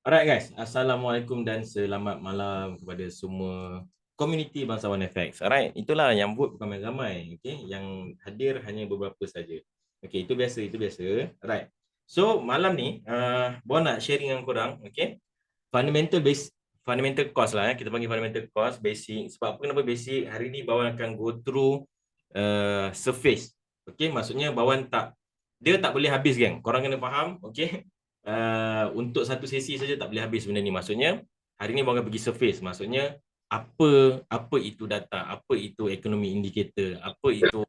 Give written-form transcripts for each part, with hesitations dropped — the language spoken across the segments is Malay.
Alright guys, Assalamualaikum dan selamat malam kepada semua komuniti bangsawan FX. Alright, itulah yang vote bukan ramai, okay? Yang hadir hanya beberapa saja. Okay, itu biasa, itu biasa. Alright. So, malam ni, Bon nak sharing dengan korang, okay? Fundamental course lah, kita panggil fundamental course, basic. Sebab apa kenapa basic? Hari ni Bawan akan go through surface. Okay, maksudnya Bawan dia tak boleh habis, geng. Korang kena faham, okay? Untuk satu sesi saja tak boleh habis benda ni. Maksudnya hari ni orang pergi surface. Maksudnya apa itu data, apa itu ekonomi indikator, apa itu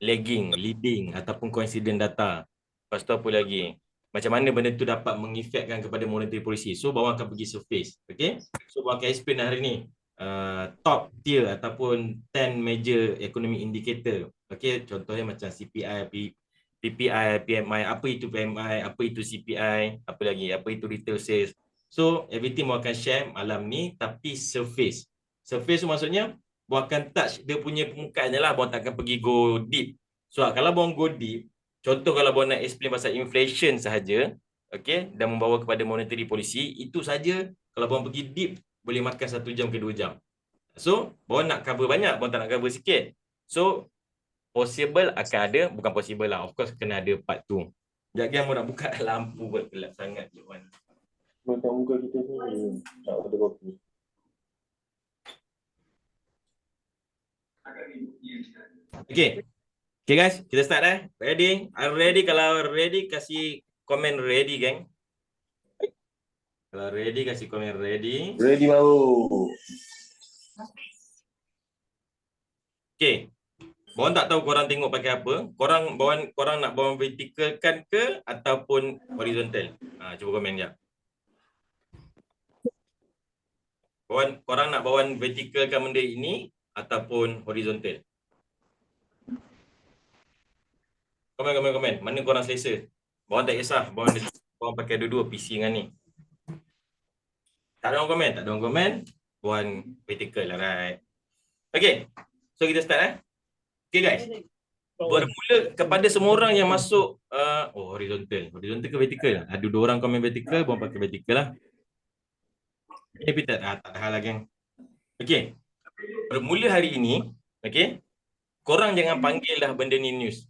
lagging, leading ataupun coincident data. Lepas tu apa lagi? Macam mana benda tu dapat mengefekkan kepada monetary policy. So bawang akan pergi surface. Okay? So bawang akan explain hari ni top tier ataupun 10 major economy indicator. Okay? Contohnya macam CPI, PPI, PMI, apa itu PMI, apa itu CPI, apa lagi, apa itu retail sales. So, everything mau akan share malam ni, tapi surface. Surface tu maksudnya, buat akan touch dia punya permukaan je lah, buat tak akan pergi go deep. So, kalau buat go deep, contoh kalau buat nak explain pasal inflation sahaja, okay, dan membawa kepada monetary policy, itu saja kalau buat pergi deep, boleh makan 1 jam ke 2 jam. So, buat nak cover banyak, buat tak nak cover sikit. So, possible akan ada, bukan possible lah. Of course kena ada part tu. Sekejap kan mau nak buka lampu buat gelap sangat je Wan. Tak muka kita ni tak ada kopi. Okay. Okay guys, kita start Ready? I'm ready. Kalau ready, kasih komen ready, geng. Kalau ready, kasih komen ready. Ready mau. Okay. Bawang tak tahu korang tengok pakai apa. Korang nak bawang vertical kan ke ataupun horizontal? Cuba komen je. Korang nak bawang vertical kan benda ini ataupun horizontal? Komen. Mana korang selesa? Bawang tak kisah. Bawang pakai dua-dua PC dengan ni. Tak ada orang komen? Bawang vertical lah, right? Okay. So, kita start Okay, guys. Bermula kepada semua orang yang masuk horizontal. Horizontal ke vertical? Ada 2 orang komen vertical, bawang pakai vertical lah. Okay, tak ada hal lah, geng. Okay. Bermula hari ini, okay, korang jangan panggil dah benda ni news.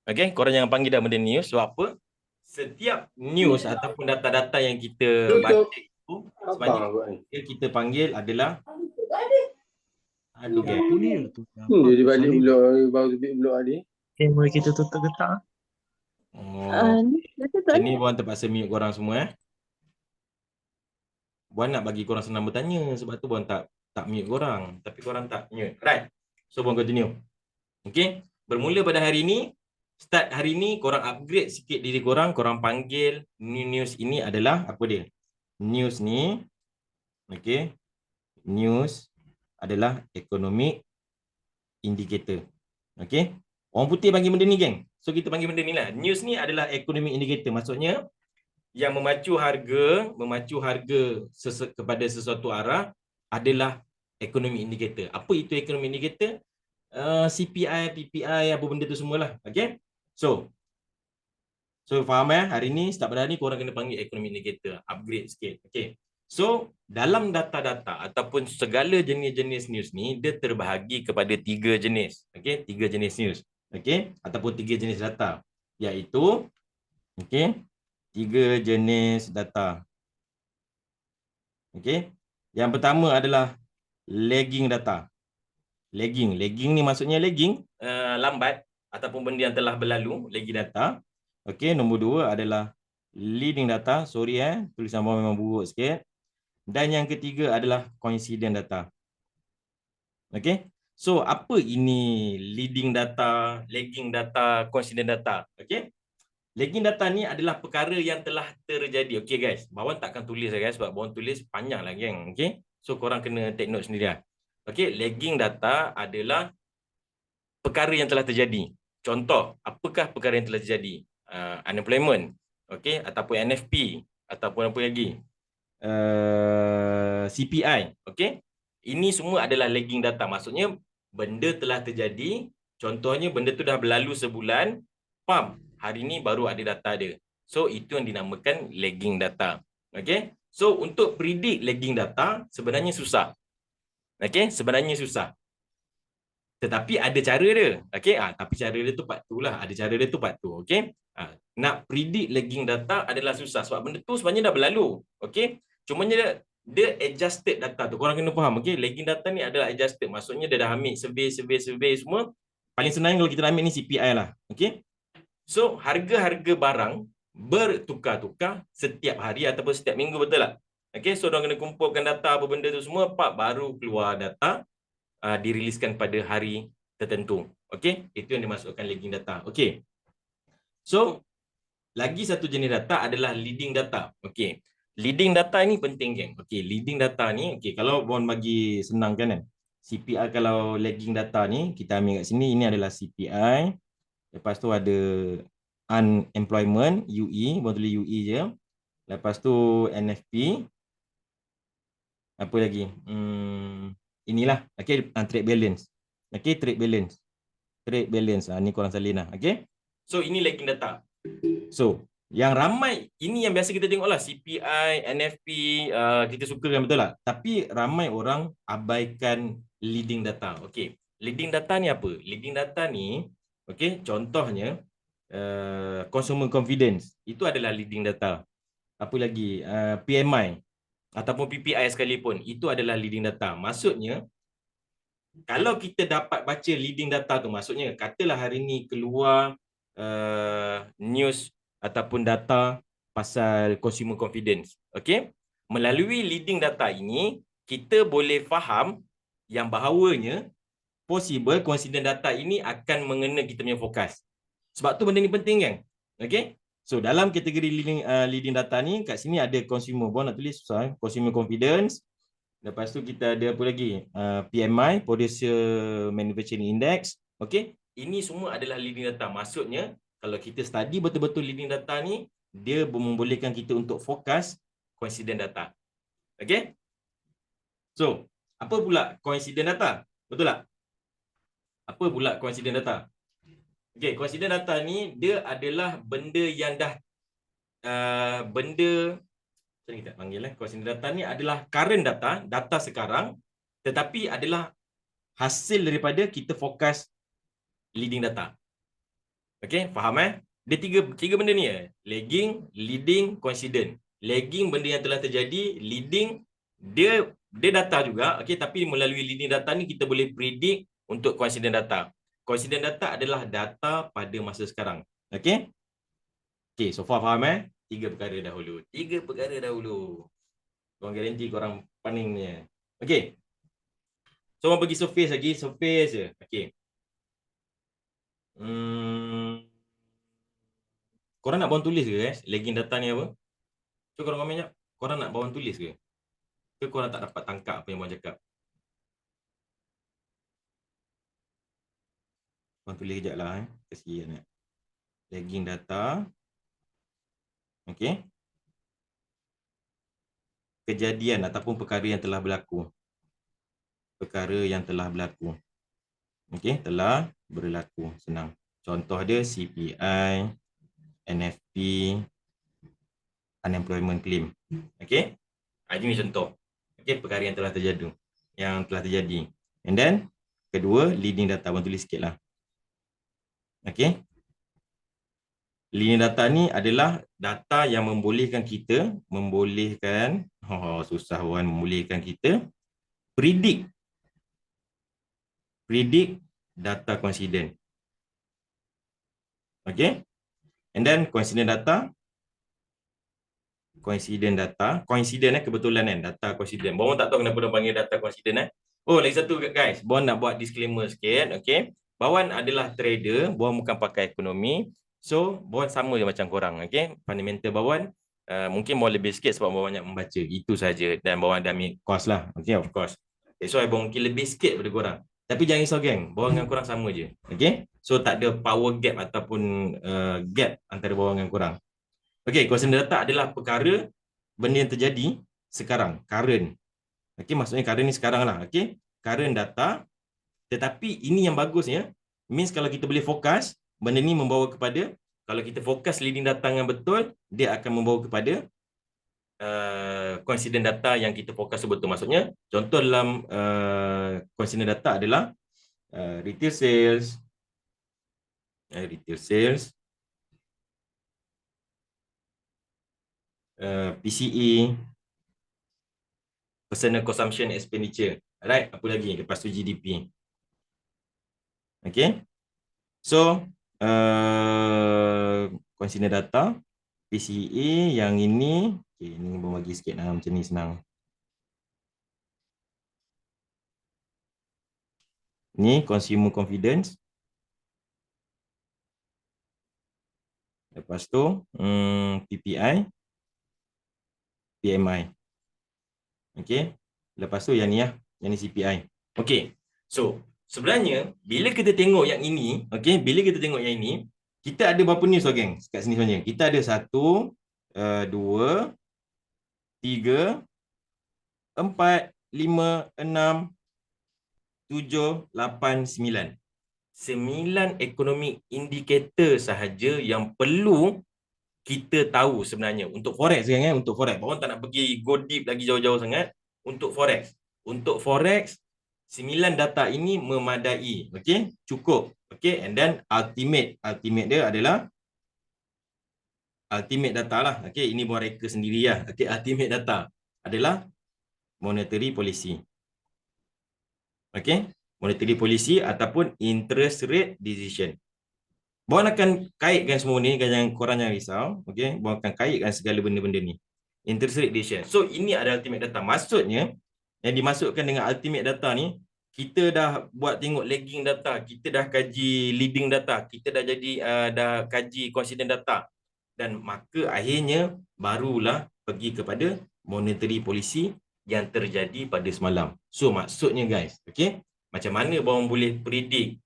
Okay, korang jangan panggil dah benda news. Sebab apa? Setiap news ataupun data-data yang kita batik tu, sebenarnya kita panggil adalah aduh, geng. Dia balik blok, baru terbit blok tadi. Kamera kita tutup ke tak? Sini Buan terpaksa mute korang semua Buan nak bagi korang senang bertanya. Sebab tu Buan tak mute korang. Tapi korang tak mute. Right. So Buan continue. Okay. Bermula pada hari ni, start hari ni korang upgrade sikit diri korang. Korang panggil news ini adalah apa dia? News ni, okay, news adalah economic indicator. Okay. Orang putih panggil benda ni, geng. So kita panggil benda ni lah. News ni adalah economic indicator. Maksudnya yang memacu harga kepada sesuatu arah adalah economic indicator. Apa itu economic indicator? CPI, PPI, apa benda tu semualah. Okay. So faham hari ni, start pada hari ni korang kena panggil economic indicator. Upgrade sikit. Okay. So dalam data-data ataupun segala jenis-jenis news ni, dia terbahagi kepada 3 jenis. Okay. 3 jenis news. Okay. Ataupun 3 jenis data. Iaitu, okay, 3 jenis data. Okay. Yang pertama adalah lagging data. Lagging ni maksudnya lambat ataupun benda yang telah berlalu, lagging data. Okay. Nombor 2 adalah leading data. Sorry tulisan bawah memang buruk sikit. Dan yang ketiga adalah coincident data. Okay. So apa ini leading data, lagging data, coincident data? Okay. Lagging data ni adalah perkara yang telah terjadi. Okay guys, bawang takkan tulis guys, sebab bawang tulis panjang lah geng. Okay, so korang kena take note sendiri lah. Okay, lagging data adalah perkara yang telah terjadi. Contoh, apakah perkara yang telah terjadi? Unemployment, okay, ataupun NFP, ataupun apa lagi? CPI, okay. Ini semua adalah lagging data. Maksudnya, benda telah terjadi. Contohnya, benda tu dah berlalu sebulan. Hari ni baru ada data dia. So itu yang dinamakan lagging data. Okay. So untuk predict lagging data sebenarnya susah. Okay. Sebenarnya susah. Tetapi ada cara dia. Okay. Tapi cara dia tu part tu lah. Ada cara dia tu part tu. Okay. Nak predict lagging data adalah susah. Sebab benda tu sebenarnya dah berlalu. Okay. Cumanya dia adjusted data tu. Korang kena faham. Okay. Lagging data ni adalah adjusted. Maksudnya dia dah ambil survey semua. Paling senang kalau kita ambil ni CPI lah. Okay. So, harga-harga barang bertukar-tukar setiap hari ataupun setiap minggu, betul tak? Okay, so diorang kena kumpulkan data apa benda tu semua, baru keluar data diriliskan pada hari tertentu. Okay, itu yang dimasukkan lagging data. Okay, so lagi satu jenis data adalah leading data. Okay, leading data ni penting kan? Okay, leading data ni, okay, kalau Bon bagi senang kan? CPI kalau lagging data ni, kita ambil kat sini, ini adalah CPI. Lepas tu ada unemployment, UE, boleh tulis UE je. Lepas tu NFP. Apa lagi? Inilah, okay, trade balance. Okay, trade balance. Trade balance, ni korang salin lah, okay. So, ini lagging data. So, yang ramai, ini yang biasa kita tengok lah, CPI, NFP, kita suka kan, betul tak? Tapi ramai orang abaikan leading data. Okay, leading data ni apa? Leading data ni, okay, contohnya, consumer confidence, itu adalah leading data. Apa lagi? PMI ataupun PPI sekalipun, itu adalah leading data. Maksudnya, kalau kita dapat baca leading data tu, maksudnya katalah hari ni keluar news ataupun data pasal consumer confidence. Okay? Melalui leading data ini, kita boleh faham yang bahawanya possible coincident data ini akan mengena kita punya fokus. Sebab tu benda ni penting kan? Okay? So, dalam kategori leading data ni, kat sini ada consumer, Bon nak tulis susah, consumer confidence. Lepas tu kita ada apa lagi? PMI, Producer Manufacturing Index. Okay? Ini semua adalah leading data. Maksudnya, kalau kita study betul-betul leading data ni, dia membolehkan kita untuk fokus coincident data. Okay? So, apa pula coincident data? Betul tak? Apa pula coincident data? Okay, coincident data ni dia adalah benda yang dah benda macam kita panggil coincident data ni adalah current data, data sekarang, tetapi adalah hasil daripada kita fokus leading data. Okay, faham Dia tiga benda ni lagging, leading, coincident. Lagging benda yang telah terjadi, leading dia data juga, okay, tapi melalui leading data ni kita boleh predict untuk coincident data. Coincident data adalah data pada masa sekarang. Okay? Okay, so far faham Tiga perkara dahulu. Korang garanti korang paning ni. Okay. So, orang pergi surface lagi. Surface je. Okay. Korang nak bawang tulis ke guys? Lagging data ni apa? So, korang komen sekejap. Korang nak bawang tulis ke? Ke korang tak dapat tangkap apa yang bawang cakap? Bawang tulis sekejap lah. Kesian lagging data. Okay. Kejadian ataupun perkara yang telah berlaku. Okey, telah berlaku. Senang. Contoh dia CPI, NFP, unemployment claim. Okey. Ini contoh. Okey, perkara yang telah terjadi. And then kedua, leading data. Abang tulis sikitlah. Okey. Leading data ni adalah data yang membolehkan kita predict data coincident. Okay. And then coincident data. Kebetulan data coincident. Bawang tak tahu kenapa dia panggil data coincident Oh, lagi satu guys. Bawang nak buat disclaimer sikit. Okay. Bawang adalah trader. Bawang bukan pakai ekonomi. So, bawang sama je macam korang. Okay. Fundamental bawang. Mungkin bawang lebih sikit sebab bawang banyak membaca. Itu saja. Dan bawang dah ambil course lah. Okay, of course. Okay, so, bawang mungkin lebih sikit daripada korang. Tapi jangan risau geng. Bawang dengan korang sama je. Okay. So, tak ada power gap ataupun gap antara bawang dengan korang. Okay, coincident data adalah perkara benda yang terjadi sekarang. Current. Okay, maksudnya current ni sekarang lah. Okay. Current data. Tetapi ini yang bagusnya. Means kalau kita boleh fokus, benda ni membawa kepada kalau kita fokus leading data yang betul, dia akan membawa kepada coincident data yang kita fokus betul. Maksudnya, contoh dalam coincident data adalah retail sales, PCE, personal consumption expenditure. Alright, apa lagi? Lepas tu GDP. Okay. So, consider data, PCE yang ini, okay, ini boleh bagi sikit lah, macam ni senang. Ni consumer confidence. Lepas tu, PPI, PMI. Okay. Lepas tu yang ni lah, yang ni CPI. Okay. So, sebenarnya bila kita tengok yang ini, okay, bila kita tengok yang ini, kita ada berapa news, geng? Kat sini sebenarnya. Kita ada 1, 2, 3, 4, 5, 6, 7, 8, 9. 9 economic indicator sahaja yang perlu kita tahu sebenarnya untuk forex kan, untuk forex. Bawang tak nak pergi go deep lagi jauh-jauh sangat untuk forex. Untuk forex 9 data ini memadai, okey? Cukup. Okey, and then ultimate dia adalah ultimate data lah. Okey, ini buat reka sendiri lah. Okey, ultimate data adalah monetary policy. Okey, monetary policy ataupun interest rate decision. Bawang akan kaitkan semua ni, jangan korang jangan risau. Okey, bawang akan kaitkan segala benda-benda ni. Interest rate decision. So ini adalah ultimate data. Maksudnya yang dimasukkan dengan ultimate data ni, kita dah buat tengok lagging data, kita dah kaji leading data, kita dah jadi dah kaji coincident data, dan maka akhirnya barulah pergi kepada monetary policy yang terjadi pada semalam. So maksudnya guys, okey, macam mana bawang boleh predict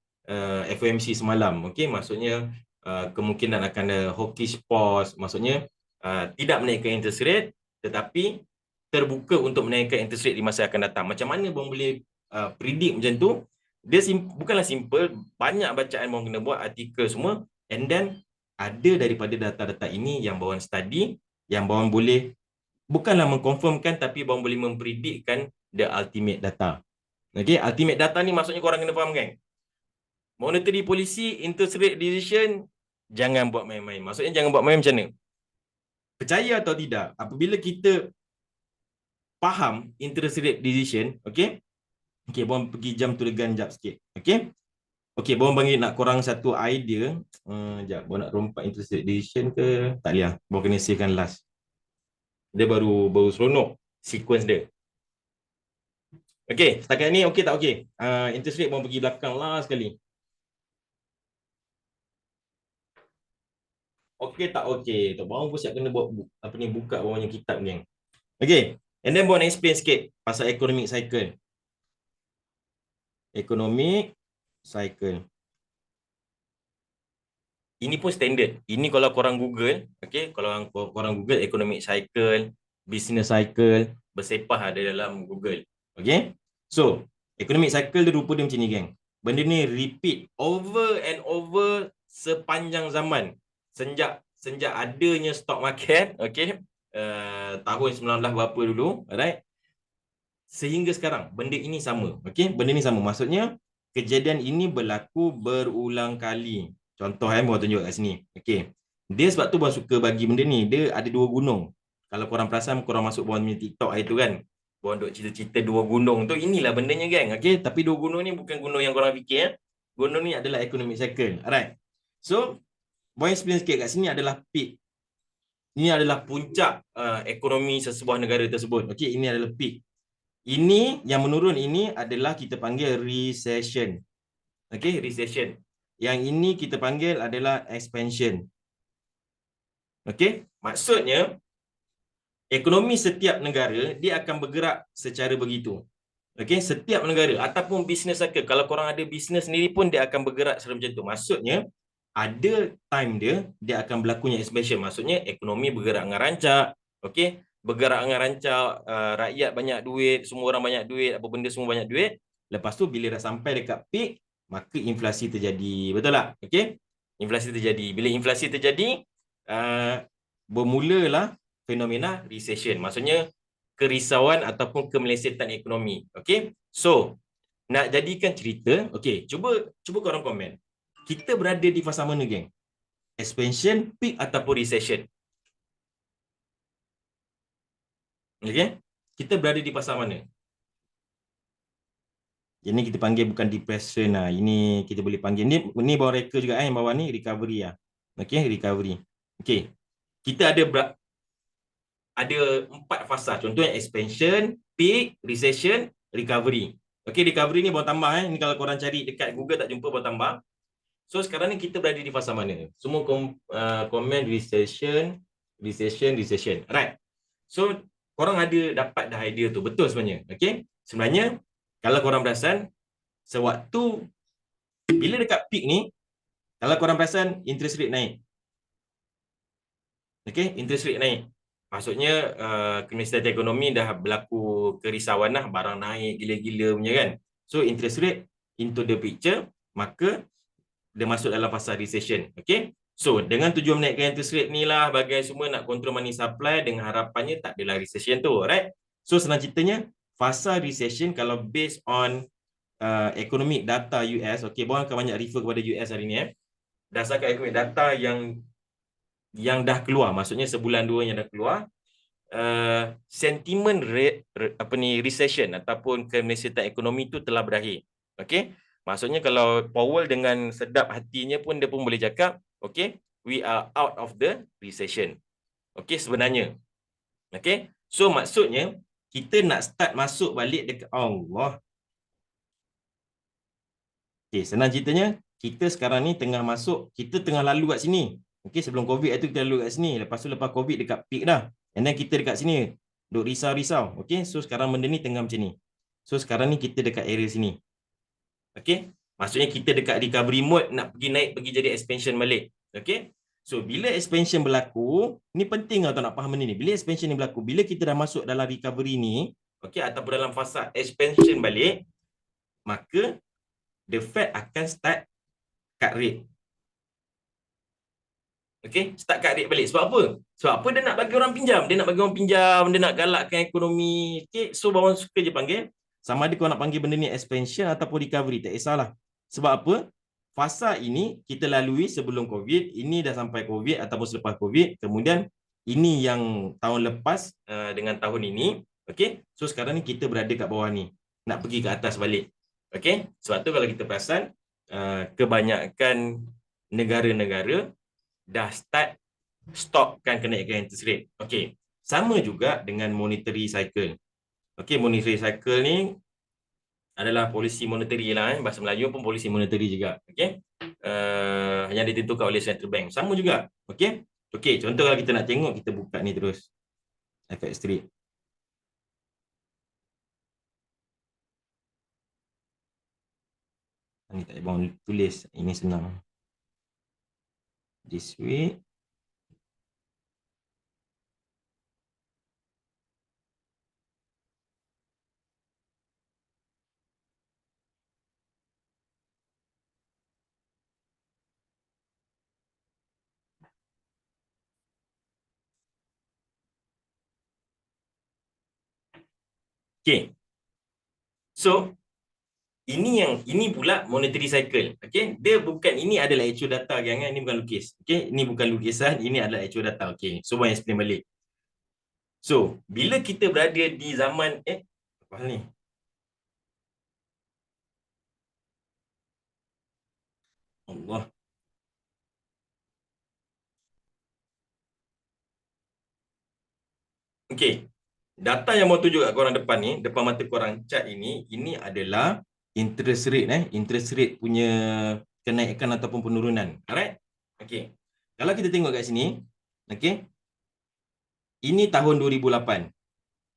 FOMC semalam? Okey, maksudnya kemungkinan akan ada hawkish pause, maksudnya tidak menaikkan interest rate tetapi terbuka untuk menaikkan interest rate di masa akan datang. Macam mana bawang boleh predict macam tu? Dia bukanlah simple, banyak bacaan bawang kena buat, artikel semua, and then ada daripada data-data ini yang bawang study, yang bawang boleh bukanlah mengkonfirmkan tapi bawang boleh mempredikkan the ultimate data. Okey, ultimate data ni maksudnya korang kena faham kan? Monetary policy, interest rate decision, jangan buat main-main. Maksudnya jangan buat main macam mana? Percaya atau tidak, apabila kita faham interest rate decision, okey? Okey, bawang pergi jam tu legan jap sikit. Okey? Okey, bawang bagi nak korang satu idea. Jap, bawang nak rompak interest rate decision ke? Tak boleh lah. Bawang kena savekan last. Dia baru seronok sequence dia. Okey, setakat ni okey tak okey? Interest rate bawang pergi belakang lah sekali. Okey tak okey? Tak, bawang pun siap kena buat apa ni, buka bawang punya kitab ni. Okey, and then bawang explain sikit pasal economic cycle. Economic cycle. Ini pun standard. Ini kalau korang Google, okey, kalau korang Google economic cycle, business cycle, bersepah ada dalam Google. Okey? So, economic cycle dia rupa dia macam ni, geng. Benda ni repeat over and over sepanjang zaman. Sejak adanya stock market, okey, tahun 19 berapa dulu, alright? Sehingga sekarang, benda ini sama. Okey? Benda ni sama. Maksudnya, kejadian ini berlaku berulang kali. Contoh bawang tunjuk kat sini. Okey. Dia sebab tu bawang suka bagi benda ni. Dia ada 2 gunung. Kalau korang perasan, korang masuk bawang punya TikTok hari tu kan. Bawang duk cerita-cerita 2 gunung tu. Inilah bendanya, geng. Okey. Tapi 2 gunung ni bukan gunung yang korang fikir. Gunung ni adalah economic cycle. Alright. So, bawang explain sikit kat sini adalah peak. Ini adalah puncak ekonomi sesebuah negara tersebut. Okey. Ini adalah peak. Ini yang menurun ini adalah kita panggil recession. Okey, recession. Yang ini kita panggil adalah expansion. Okey, maksudnya ekonomi setiap negara dia akan bergerak secara begitu. Okey, setiap negara ataupun bisnes cycle. Kalau korang ada bisnes sendiri pun dia akan bergerak secara macam tu. Maksudnya ada time dia akan berlakunya expansion. Maksudnya ekonomi bergerak dengan rancak. Okey, bergerak dengan rancak, rakyat banyak duit, semua orang banyak duit, apa benda semua banyak duit. Lepas tu bila dah sampai dekat peak, maka inflasi terjadi. Betul tak? Okey? Inflasi terjadi. Bila inflasi terjadi, bermulalah fenomena recession. Maksudnya kerisauan ataupun kemelesetan ekonomi. Okey. So, nak jadikan cerita, okey, cuba korang komen. Kita berada di fasa mana, geng? Expansion, peak ataupun recession? Okey. Kita berada di fasa mana? Ini kita panggil bukan depression lah. Ini kita boleh panggil ni bawah reka juga yang bawah ni recovery lah. Okey, recovery. Okey. Kita ada 4 fasa. Contohnya expansion, peak, recession, recovery. Okey, recovery ni bawah tambah Ni kalau korang cari dekat Google tak jumpa bawah tambah. So sekarang ni kita berada di fasa mana? Semua komen recession. Right. So korang ada dapat dah idea tu. Betul sebenarnya. Okey. Sebenarnya kalau korang perasan, sewaktu bila dekat peak ni, kalau korang perasan interest rate naik. Okey, interest rate naik. Maksudnya kemelesetan ekonomi dah berlaku kerisauan lah, barang naik gila-gila punya kan. So interest rate into the picture, maka dia masuk dalam fasa recession. Okey. So dengan tujuan menaikkan interest rate ni lah, bagai semua nak control money supply, dengan harapannya tak adalah recession tu, right? So senang ceritanya, fasa recession kalau based on economic data US, okey, bawang akan banyak refer kepada US hari ni Berdasarkan economic data yang dah keluar, maksudnya sebulan dua yang dah keluar, sentiment rate recession ataupun kemelesetan ekonomi tu telah berakhir. Okey, maksudnya kalau Powell dengan sedap hatinya pun dia pun boleh cakap, okey, we are out of the recession. Okey, sebenarnya. Okey, so maksudnya kita nak start masuk balik dekat Allah. Okey, senang ceritanya, kita sekarang ni tengah masuk, kita tengah lalu kat sini. Okey, sebelum COVID itu kita lalu kat sini. Lepas tu lepas COVID dekat peak dah. And then kita dekat sini, duk risau-risau. Okey, so sekarang benda ni tengah macam ni. So sekarang ni kita dekat area sini. Okey, maksudnya kita dekat recovery mode, nak pergi naik, pergi jadi expansion balik. Okey, so bila expansion berlaku, ni penting tau nak faham benda ni. Bila expansion ni berlaku, bila kita dah masuk dalam recovery ni, okey, ataupun dalam fasa expansion balik, maka the Fed akan start cut rate. Okey, start cut rate balik. Sebab apa? Sebab apa dia nak bagi orang pinjam? Dia nak bagi orang pinjam, dia nak galakkan ekonomi. Okey, so bawang suka je panggil. Sama ada kau nak panggil benda ni expansion ataupun recovery, tak kisahlah. Sebab apa? Fasa ini kita lalui sebelum COVID, ini dah sampai COVID ataupun selepas COVID, kemudian ini yang tahun lepas dengan tahun ini. Okey, so sekarang ni kita berada kat bawah ni, nak pergi ke atas balik. Okey, sebab tu kalau kita perasan, kebanyakan negara-negara dah stopkan kenaikan interest rate. Okey, sama juga dengan monetary cycle. Okey, monetary cycle ni adalah polisi monetary lah. Bahasa Melayu pun polisi monetary juga. Okey, yang ditentukan oleh central bank. Sama juga. Okey, okey, contoh kalau kita nak tengok, kita buka ni terus. FX rate. Ni tak payah tulis, ini senang. This way. Okay. So, ini pula monetary cycle. Okay. Dia bukan, ini adalah actual data, jangan, ini bukan lukis. Okay. Ini bukan lukisan, ini adalah actual data. Okay. So, saya explain balik. So, bila kita berada di zaman, apa hal ni? Allah. Okay. Data yang mau tunjuk kat korang depan ni, depan mata korang cat ini adalah interest rate interest rate punya kenaikan ataupun penurunan. Alright? Okay. Kalau kita tengok kat sini, okay, ini tahun 2008.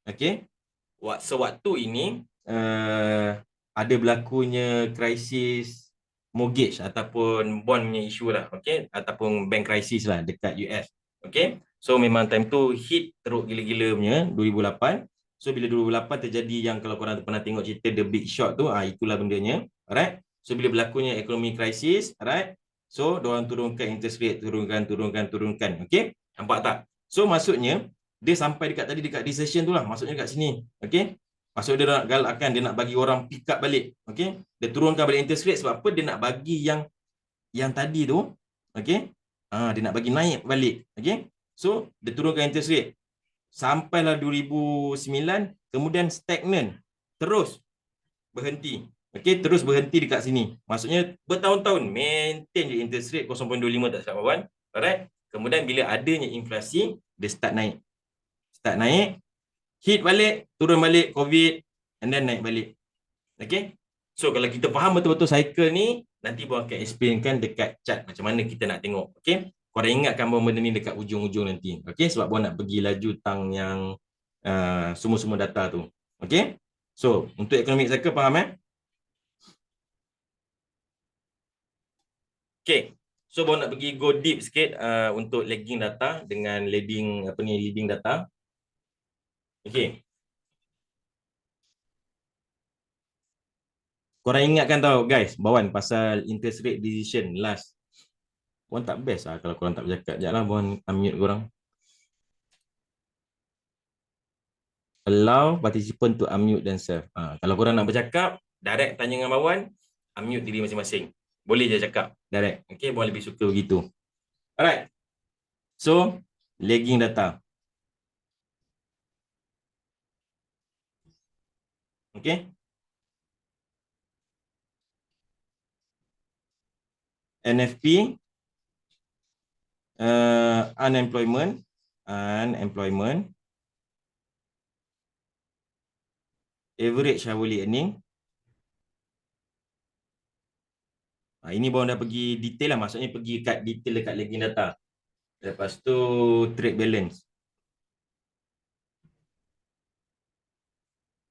Okay. Sewaktu ini ada berlakunya krisis mortgage ataupun bond punya isu lah, okay, ataupun bank krisis lah dekat US. Okay. So memang time tu hit teruk gila-gila punya 2008. So bila 2008 terjadi yang kalau korang pernah tengok cerita The Big Short tu, itulah bendanya. Alright. So bila berlakunya ekonomi krisis, alright. So, diorang turunkan interest rate, turunkan. Okey? Nampak tak? So, maksudnya, dia sampai dekat tadi, dekat decision tu lah. Maksudnya dekat sini. Okey? Maksud dia nak galakkan, dia nak bagi orang pick up balik. Okey? Dia turunkan balik interest rate sebab apa? Dia nak bagi yang tadi tu. Okey? Dia nak bagi naik balik. Okey? So, dia turunkan interest rate. Sampailah 2009, kemudian stagnan. Terus berhenti. Okey, terus berhenti dekat sini. Maksudnya bertahun-tahun maintain je interest rate 0.25 tak silap kawan. Alright. Kemudian bila adanya inflasi, dia start naik. Start naik, hit balik, turun balik COVID and then naik balik. Okey. So kalau kita faham betul-betul cycle ni, nanti buat akan explainkan dekat chart macam mana kita nak tengok. Okey. Korang ingatkan benda ni dekat ujung-ujung nanti. Okey, sebab buat nak pergi laju tang yang semua-semua data tu. Okey. So, untuk economic cycle faham Okay, so baru nak pergi go deep sikit untuk lagging data dengan leading data. Okay. Korang ingatkan tau guys, Bawan pasal interest rate decision last. Bawan tak best lah kalau korang tak bercakap. Sekejap lah Bawan unmute korang. Allow participant to unmute themselves. Kalau korang nak bercakap, direct tanya dengan Bawan, unmute diri masing-masing. Boleh je cakap direct. Okay, Bawan lebih suka begitu. Alright. So, lagging data. Okay. NFP, unemployment, average hourly earning. Ini baru dah pergi detail lah, maksudnya pergi kat detail dekat lagging data. Lepas tu trade balance.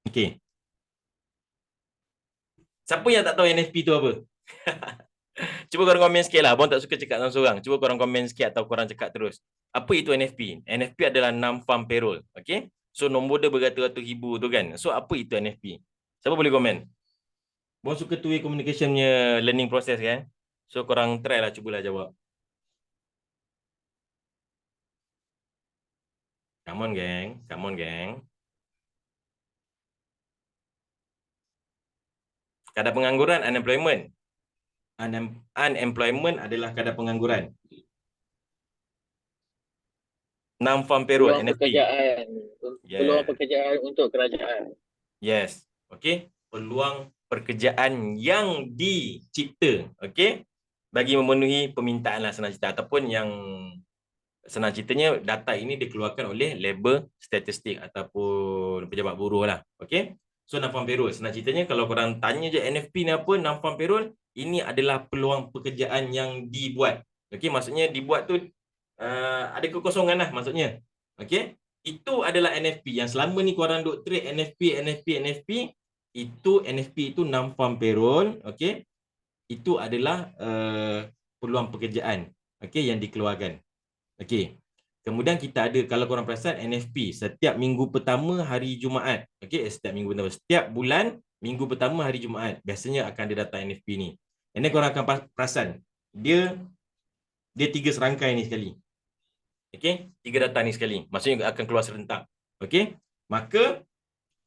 Okay. Siapa yang tak tahu NFP tu apa? Cuba korang komen sikit lah. Abang tak suka cakap seorang-seorang. Cuba korang komen sikit atau korang cakap terus. Apa itu NFP? NFP adalah non-farm payroll. Okay? So nombor dia beratus-ratus ribu tu kan. So apa itu NFP? Siapa boleh komen? Abang suka two-way communication punya learning process kan? So korang try lah, cubalah jawab. Come on gang. Come on gang. Kadar pengangguran, unemployment. Unemployment adalah kadar pengangguran. Non-farm payroll, Peluang NFP. pekerjaan. Peluang pekerjaan untuk kerajaan. Yes. Okey. Peluang pekerjaan yang dicipta. Okey. Bagi memenuhi permintaan lah senang cerita. Ataupun yang senang ceritanya data ini dikeluarkan oleh Labor Statistik ataupun pejabat buruh lah. Okey. So non-farm payroll. Senang ceritanya kalau korang tanya je NFP ni apa, non-farm payroll, ini adalah peluang pekerjaan yang dibuat. Okey. Maksudnya dibuat tu ada kekosongan lah maksudnya. Okey. Itu adalah NFP. Yang selama ni korang duk trade NFP. Itu NFP itu non-farm payroll. Okey. Itu adalah peluang pekerjaan. Okey, yang dikeluarkan. Okey. Kemudian kita ada, kalau korang perasan, NFP setiap minggu pertama hari Jumaat. Okey, setiap minggu pertama. Setiap bulan minggu pertama hari Jumaat. Biasanya akan ada data NFP ni. And then korang akan perasan, dia 3 serangkai ni sekali. Okey, 3 data ni sekali. Maksudnya akan keluar serentak. Okey, maka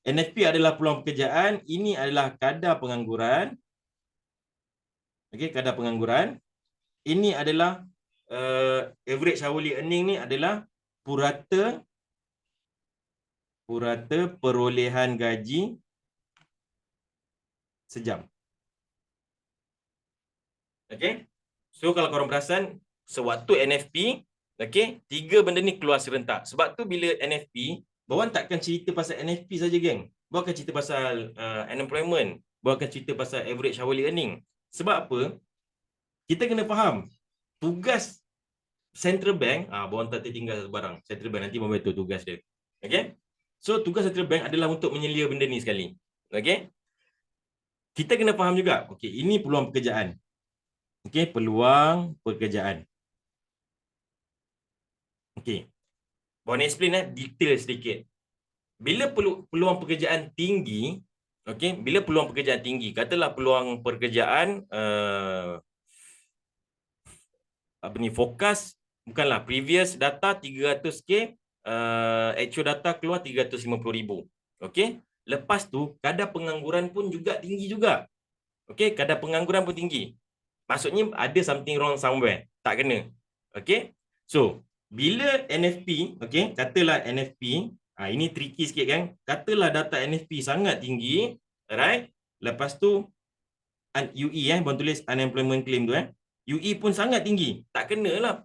NFP adalah peluang pekerjaan. Ini adalah kadar pengangguran. Okey, kadar pengangguran. Ini adalah average hourly earning ni adalah purata perolehan gaji sejam. Okey. So kalau korang perasan, sewaktu NFP, okey, 3 benda ni keluar serentak. Sebab tu bila NFP, Bawan takkan cerita pasal NFP saja geng. Bawan akan cerita pasal unemployment, Bawan akan cerita pasal average hourly earning. Sebab apa? Kita kena faham tugas Central Bank, Bawan tak tertinggal satu barang. Central Bank nanti Bawan betul tugas dia. Okey? So tugas Central Bank adalah untuk menyelia benda ni sekali. Okey? Kita kena faham juga, okey, ini peluang pekerjaan. Okey, peluang pekerjaan. Okey. Bawan explain detail sedikit. Bila peluang pekerjaan tinggi, okey, bila peluang pekerjaan tinggi, katalah peluang pekerjaan forecast, bukanlah, previous data 300k, actual data keluar 350,000. Okey, lepas tu kadar pengangguran pun juga tinggi juga. Okey, kadar pengangguran pun tinggi. Maksudnya ada something wrong somewhere, tak kena. Okey, so bila NFP, okey, katalah NFP, ini tricky sikit kan, katalah data NFP sangat tinggi, alright, lepas tu UE, bang tulis unemployment claim tu, UE pun sangat tinggi. Tak kenalah,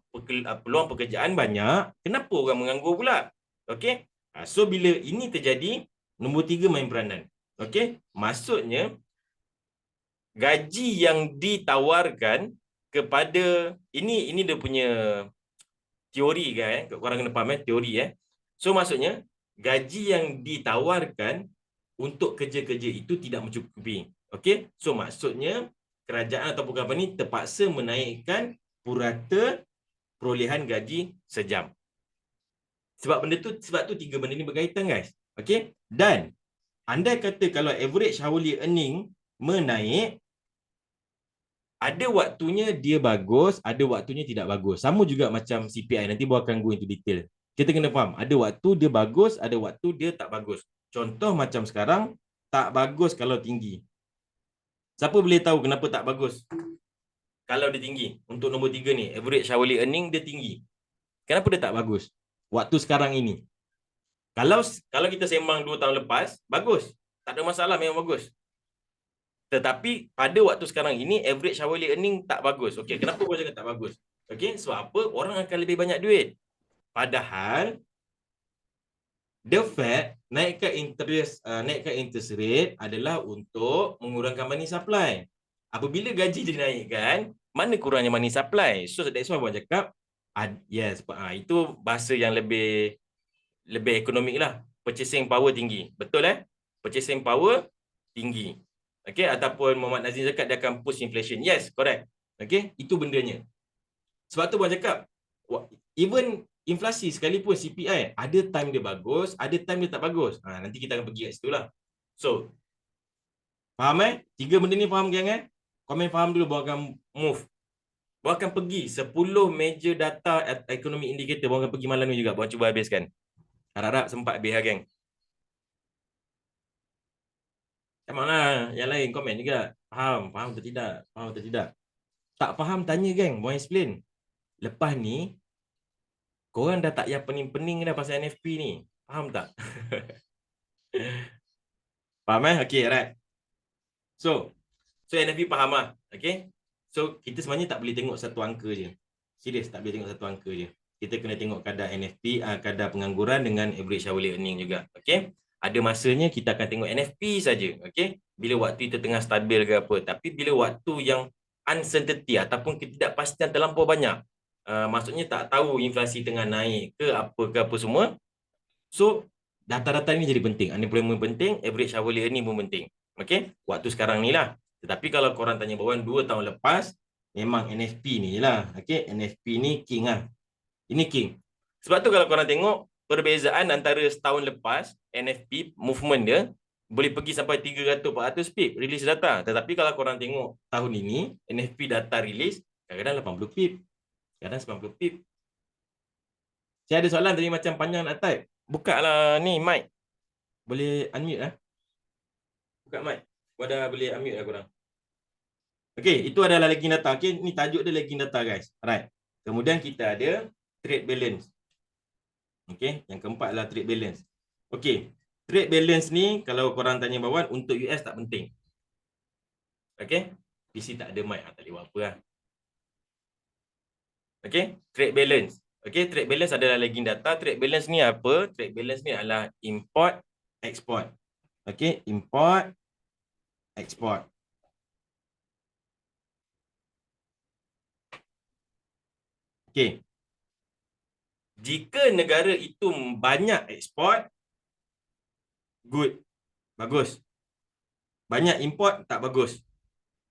peluang pekerjaan banyak, kenapa orang menganggur pula? Okey. So bila ini terjadi, nombor 3 main peranan. Okey, maksudnya gaji yang ditawarkan kepada ini dia punya teori kan, korang kena faham teori So maksudnya gaji yang ditawarkan untuk kerja-kerja itu tidak mencukupi. Okey, so maksudnya kerajaan ataupun company terpaksa menaikkan purata perolehan gaji sejam. Sebab tu tiga benda ni berkaitan guys. Okey, dan andai kata kalau average hourly earning menaik, ada waktunya dia bagus, ada waktunya tidak bagus. Sama juga macam CPI, nanti gua akan go into detail. Kita kena faham, ada waktu dia bagus, ada waktu dia tak bagus. Contoh macam sekarang, tak bagus kalau tinggi. Siapa boleh tahu kenapa tak bagus kalau dia tinggi? Untuk nombor 3 ni, average hourly earning dia tinggi. Kenapa dia tak bagus waktu sekarang ini? Kalau kita sembang 2 tahun lepas, bagus. Tak ada masalah, memang bagus. Tetapi pada waktu sekarang ini, average hourly earning tak bagus. Okey, kenapa gua cakap tak bagus? Okey, sebab apa? Orang akan lebih banyak duit. Padahal the Fed naikkan interest rate adalah untuk mengurangkan money supply. Apabila gaji dinaikkan, mana kurangnya money supply? So that's why abang cakap, yes, itu bahasa yang lebih ekonomik lah. Purchasing power tinggi. Betul Purchasing power tinggi. Okay, ataupun Muhammad Nazim cakap dia akan push inflation. Yes, correct. Okay, itu bendanya. Sebab tu abang cakap, even inflasi sekalipun CPI, ada time dia bagus, ada time dia tak bagus. Nanti kita akan pergi kat situ lah. So, faham Tiga benda ni faham geng Komen faham dulu, bawa akan move. Bawa akan pergi 10 major data ekonomi indikator, bawa akan pergi malam ni juga. Bawa cuba habiskan. Harap-harap sempat habis lah geng. Emanglah, yang lain komen juga. Faham atau tidak? Faham atau tidak? Tak faham, tanya geng, bawa explain. Lepas ni, korang dah tak payah pening-pening dah pasal NFP ni. Faham tak? Faham Okay, right. So NFP faham lah. Okay. So, kita sebenarnya tak boleh tengok satu angka je. Serius, tak boleh tengok satu angka je. Kita kena tengok kadar NFP, kadar pengangguran dengan average hourly earning juga. Okay. Ada masanya kita akan tengok NFP saja. Okay. Bila waktu itu tengah stabil ke apa. Tapi bila waktu yang uncertainty ataupun ketidakpastian terlampau banyak, maksudnya tak tahu inflasi tengah naik ke apa semua. So, data-data ni jadi penting. Unemployment penting, average hourly earning pun penting. Okay, waktu sekarang ni lah. Tetapi kalau korang tanya bawaan 2 tahun lepas, memang NFP ni je lah. Okay, NFP ni king lah. Ini king. Sebab tu kalau korang tengok, perbezaan antara setahun lepas, NFP, movement dia, boleh pergi sampai 300-400 pip, release data. Tetapi kalau korang tengok tahun ini, NFP data release, kadang-kadang 80 pip. Kadang 90 pip. Saya ada soalan tadi macam panjang nak type. Buka lah ni mic. Boleh unmute lah. Buka mic. Gua dah boleh unmute lah korang. Okey, itu adalah lagging data. Okey, ni tajuk dia lagging data guys. Alright. Kemudian kita ada trade balance. Okey, yang keempat adalah trade balance. Okey, trade balance ni kalau korang tanya bawah untuk US tak penting. Okey, PC tak ada mic, tak boleh buat apa lah. Okey, trade balance. Okey, trade balance adalah lagging data. Trade balance ni apa? Trade balance ni adalah import, export. Okey, import, export. Okey. Jika negara itu banyak ekspor, good, bagus. Banyak import, tak bagus.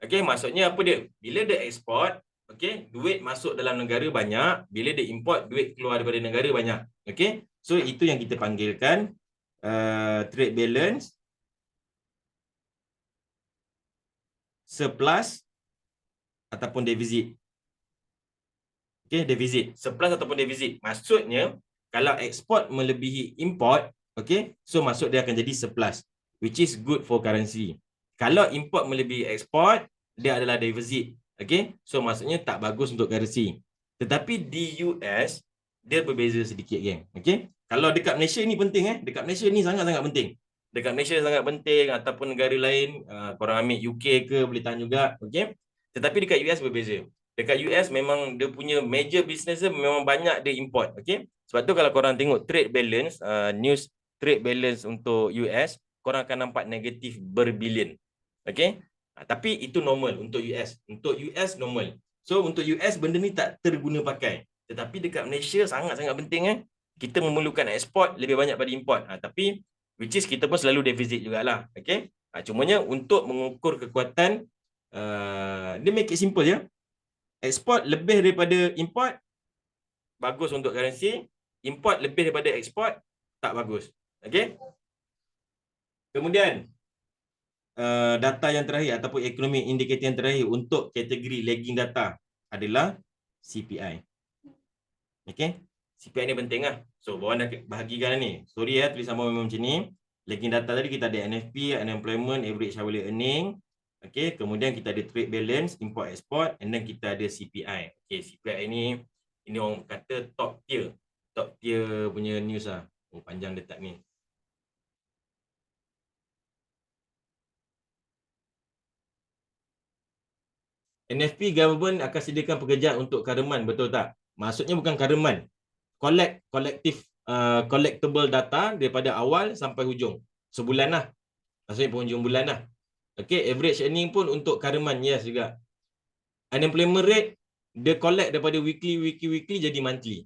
Okey, maksudnya apa dia? Bila dia ekspor, okey, duit masuk dalam negara banyak. Bila dia import, duit keluar daripada negara banyak. Okey, so itu yang kita panggilkan trade balance, surplus ataupun defisit. Okay, defisit. Surplus ataupun defisit. Maksudnya, kalau ekspor melebihi import, okay, so maksud dia akan jadi surplus, which is good for currency. Kalau import melebihi ekspor, dia adalah defisit. Okay, so maksudnya tak bagus untuk currency. Tetapi di US, dia berbeza sedikit, geng. Okay, kalau dekat Malaysia ni penting, dekat Malaysia ni sangat-sangat penting. Dekat Malaysia sangat penting, ataupun negara lain, korang ambil UK ke, boleh tahan juga. Okay, tetapi dekat US berbeza. Dekat US memang dia punya major business dia memang banyak dia import. Okay? Sebab tu kalau korang tengok trade balance, news trade balance untuk US, korang akan nampak negatif berbilion. Okay? Tapi itu normal untuk US. Untuk US normal. So untuk US benda ni tak terguna pakai. Tetapi dekat Malaysia sangat-sangat penting. Kita memerlukan ekspor lebih banyak pada import. Tapi which is kita pun selalu defisit jugalah. Okay? Cumanya untuk mengukur kekuatan, dia make it simple je. Ekspor lebih daripada import, bagus untuk currency. Import lebih daripada ekspor, tak bagus. Okay? Kemudian, data yang terakhir ataupun economic indicator yang terakhir untuk kategori lagging data adalah CPI. Okay? CPI ni penting lah. So, bawah dah bahagikan ni. Sorry tulisan bawah memang macam ni. Lagging data tadi kita ada NFP, unemployment, average hourly earning. Okay, kemudian kita ada trade balance, import export, and then kita ada CPI. Okay, CPI ini orang kata top tier punya news lah. Oh, panjang letak ni. NFP government akan sediakan pekerjaan untuk kareman, betul tak? Maksudnya bukan kareman. Collectible data daripada awal sampai hujung. Sebulan lah. Maksudnya penghujung bulan lah. Okay, average earning pun untuk kareman, yes juga. Unemployment rate, dia collect daripada weekly jadi monthly.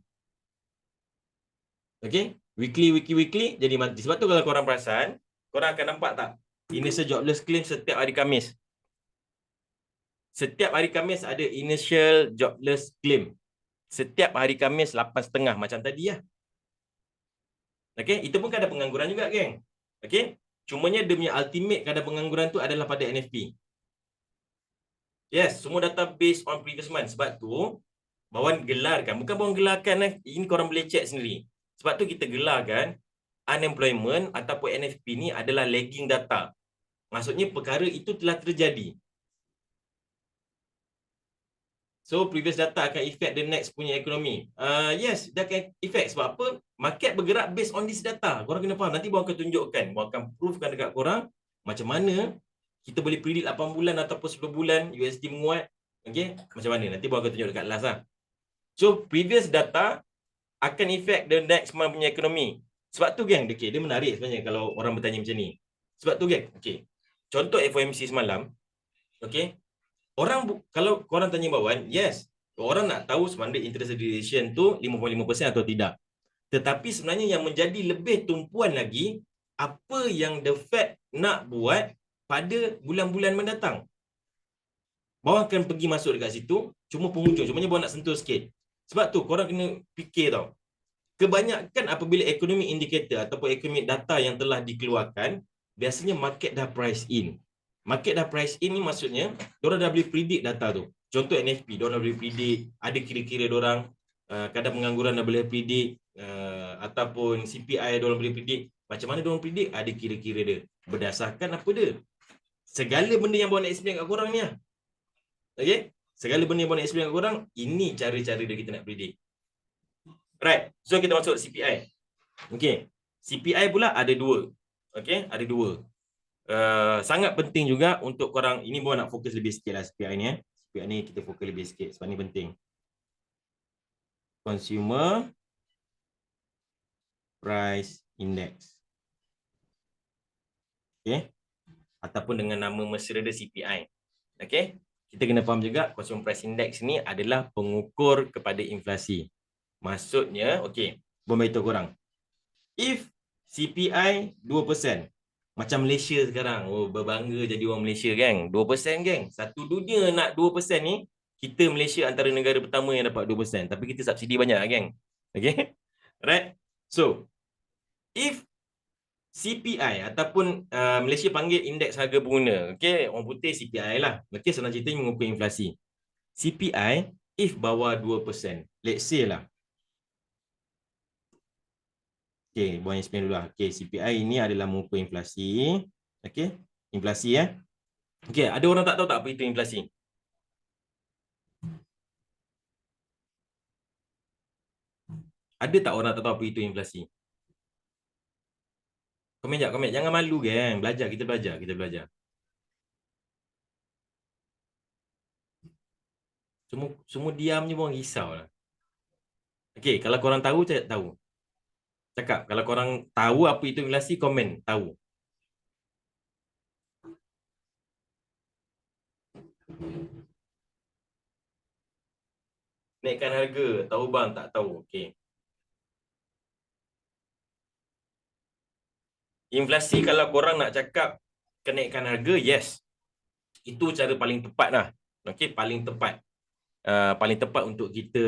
Okay, weekly jadi monthly. Sebab tu kalau korang perasan, korang akan nampak tak? Initial jobless claim setiap hari Khamis. Setiap hari Khamis ada initial jobless claim. Setiap hari Khamis 8.30 macam tadi lah. Okay, itu pun kadar pengangguran juga, geng. Okay, cumanya dia punya ultimate kadar pengangguran tu adalah pada NFP. Yes, semua data based on previous month. Sebab tu, Bawan gelarkan. Bukan Bawan gelarkan, ini korang boleh check sendiri. Sebab tu kita gelarkan unemployment ataupun NFP ni adalah lagging data. Maksudnya perkara itu telah terjadi. So, previous data akan affect the next punya ekonomi. Yes, dia akan affect. Sebab apa? Market bergerak based on this data. Korang kena faham. Nanti Bawan akan tunjukkan. Bawan akan provekan dekat korang macam mana kita boleh predict 8 bulan ataupun 10 bulan USD menguat. Okay? Macam mana? Nanti Bawan akan tunjuk dekat last lah. So, previous data akan affect the next month punya ekonomi. Sebab tu, geng, okay, dia menarik sebenarnya kalau orang bertanya macam ni. Sebab tu, geng, okay. Contoh FOMC semalam, okay. Kalau korang tanya Bawan, yes, orang nak tahu sama ada interest rate decision tu 5.5% atau tidak. Tetapi sebenarnya yang menjadi lebih tumpuan lagi, apa yang the Fed nak buat pada bulan-bulan mendatang. Bawan akan pergi masuk dekat situ, cuma penghujung. Cumanya Bawan nak sentuh sikit. Sebab tu, korang kena fikir tau. Kebanyakan apabila economic indicator ataupun economic data yang telah dikeluarkan, biasanya market dah price in. Market dah price in ni maksudnya, diorang dah boleh predict data tu. Contoh NFP, diorang dah boleh predict, ada kira-kira diorang, kadar pengangguran dah boleh predict, ataupun CPI diorang boleh predict. Macam mana diorang predict? Ada kira-kira dia. Berdasarkan apa dia? Segala benda yang Bawan nak explain kat korang ni lah. Okay? Segala benda yang Bawan nak explain kat korang, ini cara-cara dia kita nak predict. Right, so kita masuk CPI. Okay, CPI pula ada dua. Okay, ada dua. Sangat penting juga untuk korang. Ini Bawan nak fokus lebih sikit lah CPI ni. CPI ni kita fokus lebih sikit sebab ni penting. Consumer Price Index. Okay, ataupun dengan nama mesra dia CPI. Okay, kita kena faham juga Consumer Price Index ni adalah pengukur kepada inflasi. Maksudnya, okay, Bawan beritahu korang. If CPI 2%, macam Malaysia sekarang, oh berbangga jadi orang Malaysia, geng. 2%, geng. Satu dunia nak 2% ni, kita Malaysia antara negara pertama yang dapat 2%. Tapi kita subsidi banyak, geng. Okay? Alright? So, if CPI ataupun Malaysia panggil indeks harga pengguna. Okay? Orang putih CPI lah. Okay? Senang cerita mengukur inflasi. CPI If bawah 2%. Let's say lah. Okey, buat explain dulu lah. Okey, CPI ini adalah muka inflasi. Okey, inflasi Okey, ada orang tak tahu tak apa itu inflasi? Ada tak orang tak tahu apa itu inflasi? Komen jap, komen. Jangan malu kan. Belajar, kita belajar, kita belajar. Semua diam je pun risau lah. Okey, kalau korang tahu, cakap tahu. Cakap, kalau korang tahu apa itu inflasi, komen, tahu. Naikkan harga, tahu bang, tak tahu. Okey. Inflasi kalau korang nak cakap kenaikan harga, yes. Itu cara paling tepat lah. Okey, paling tepat. Paling tepat untuk kita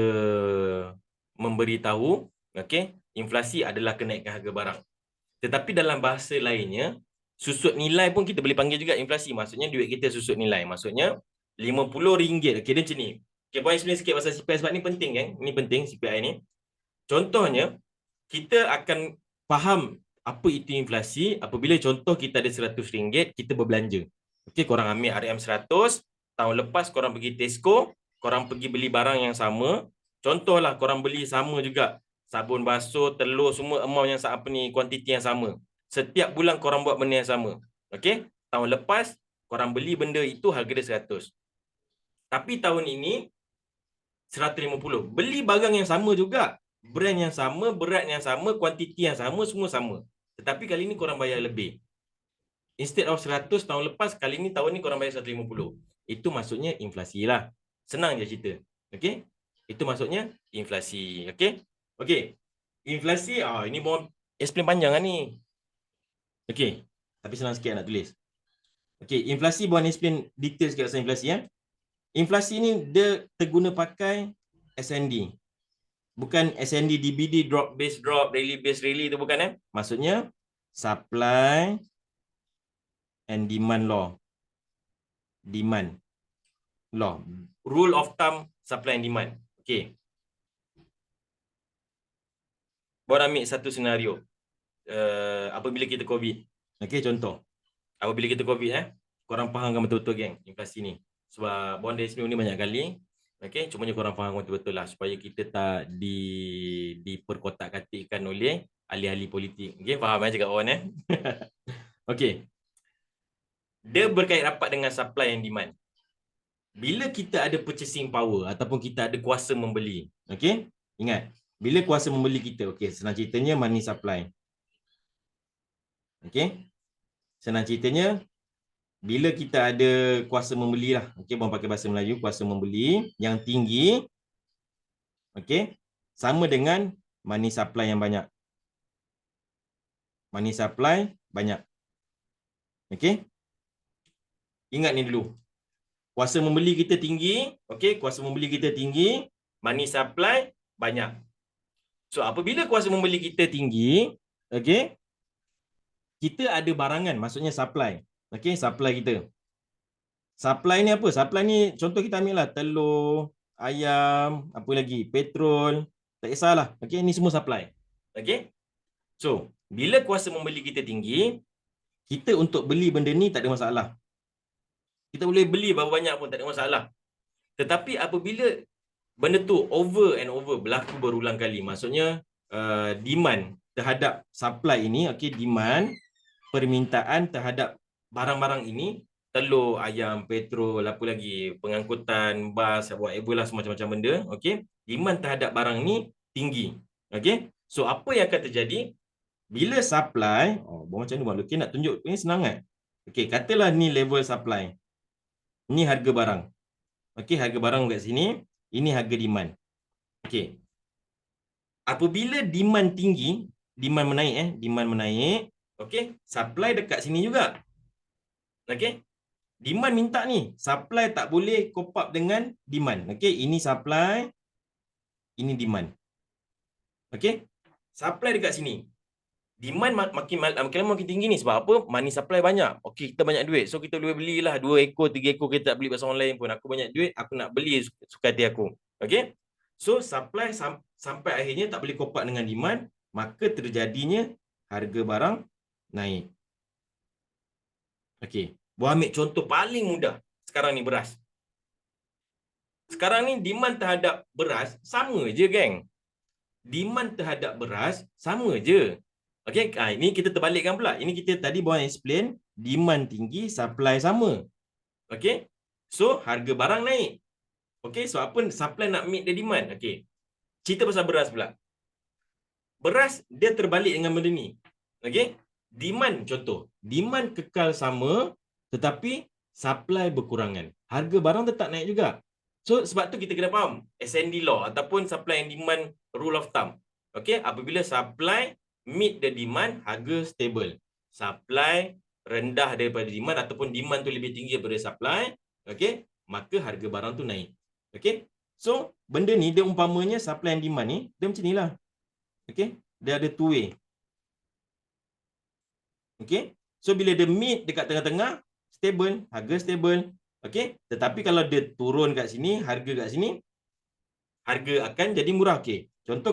memberitahu, okey, inflasi adalah kenaikan harga barang. Tetapi dalam bahasa lainnya, susut nilai pun kita boleh panggil juga inflasi. Maksudnya duit kita susut nilai. Maksudnya RM50. Okey, dia macam ni. Okey, boleh explain sikit pasal CPI sebab ni penting kan? Ni penting CPI ni. Contohnya, kita akan faham apa itu inflasi apabila contoh kita ada RM100, kita berbelanja. Okey, korang ambil RM100, tahun lepas korang pergi Tesco, korang pergi beli barang yang sama. Contohlah korang beli sama juga, sabun basuh, telur, semua amount yang apa ni, kuantiti yang sama. Setiap bulan korang buat benda yang sama. Okey, tahun lepas korang beli benda itu harga dia 100. Tapi tahun ini 150. Beli barang yang sama juga, brand yang sama, berat yang sama, kuantiti yang sama, semua sama. Tetapi kali ni korang bayar lebih. Instead of 100 tahun lepas, kali ni tahun ni korang bayar 150. Itu maksudnya inflasi lah. Senang je cerita. Okey? Itu maksudnya inflasi. Okey? Okey. Inflasi, ini mau explain panjang lah ni. Okey. Tapi senang sikit nak tulis. Okey, inflasi buat explain detail sikit pasal inflasi Inflasi ni dia terguna pakai SND. Bukan SND, DBD, drop base drop, daily base rally tu bukan Maksudnya supply and demand law. Demand law. Rule of thumb supply and demand. Okey. Buat ambil satu senario. Apabila kita COVID. Okey, contoh. Apabila kita COVID korang fahamkan betul-betul geng inflasi ni. Sebab bond dari sebelum ni banyak kali. Okey, cumanya korang faham betul-betul lah supaya kita tak diperkotak-katikkan oleh ahli-ahli politik. Okey, faham cakap orang Okey. Dia berkait rapat dengan supply and demand. Bila kita ada purchasing power ataupun kita ada kuasa membeli, okey? Ingat, bila kuasa membeli kita, okey, senang ceritanya money supply. Okey? Senang ceritanya bila kita ada kuasa membeli lah, okey, bang pakai bahasa Melayu, kuasa membeli yang tinggi, okey, sama dengan money supply yang banyak. Money supply banyak. Okey? Ingat ni dulu. Kuasa membeli kita tinggi, okey, kuasa membeli kita tinggi, money supply banyak. So apabila kuasa membeli kita tinggi, okey, kita ada barangan, maksudnya supply. Okey, supply kita. Supply ni apa? Supply ni contoh kita ambil lah telur, ayam, apa lagi, petrol, tak kisahlah. Okey, ni semua supply. Okey? So, bila kuasa membeli kita tinggi, kita untuk beli benda ni tak ada masalah. Kita boleh beli berapa banyak pun tak ada masalah. Tetapi apabila benda tu over and over, berlaku berulang kali, maksudnya demand terhadap supply ini, okey, demand, permintaan terhadap barang-barang ini, telur, ayam, petrol, apa lagi, pengangkutan, bas, whatever lah, semacam-macam benda, okey, demand terhadap barang ni tinggi. Okey? So apa yang akan terjadi bila supply, macam ni buat, okey, nak tunjuk ni senang kan? Okey, katalah ni level supply. Ni harga barang. Okey, harga barang kat sini, ini harga demand. Okey. Apabila demand tinggi, demand menaik demand menaik, okey, supply dekat sini juga. Okey. Demand minta ni, supply tak boleh cope up dengan demand. Okey, ini supply, ini demand. Okey. Supply dekat sini. Demand makin lama makin tinggi ni. Sebab apa? Money supply banyak. Okey, kita banyak duit. So kita boleh belilah 2 ekor, 3 ekor. Kita tak beli pasal online pun. Aku banyak duit, aku nak beli suka hati aku. Okey. So supply sampai akhirnya tak boleh cope up dengan demand, maka terjadinya harga barang naik. Okey. Buat ambil contoh paling mudah. Sekarang ni beras. Sekarang ni demand terhadap beras sama je, geng. Demand terhadap beras sama je. Okey, ini kita terbalikkan pula. Ini kita tadi bawa explain, demand tinggi, supply sama. Okey. So, harga barang naik. Okey, so apa supply nak meet the demand? Okey. Cerita pasal beras pula. Beras dia terbalik dengan benda ni. Okey. Demand contoh, demand kekal sama tetapi supply berkurangan. Harga barang tetap naik juga. So sebab tu kita kena faham S&D law ataupun supply and demand rule of thumb. Okey, apabila supply meet the demand, harga stable. Supply rendah daripada demand ataupun demand tu lebih tinggi daripada supply, okey, maka harga barang tu naik. Okey. So benda ni dia umpamanya supply and demand ni dia macam nilah. Okey, dia ada two way. Okey. So bila dia meet dekat tengah-tengah, stable, harga stable. Okey. Tetapi kalau dia turun kat sini, harga kat sini, harga akan jadi murah. Okey. Contoh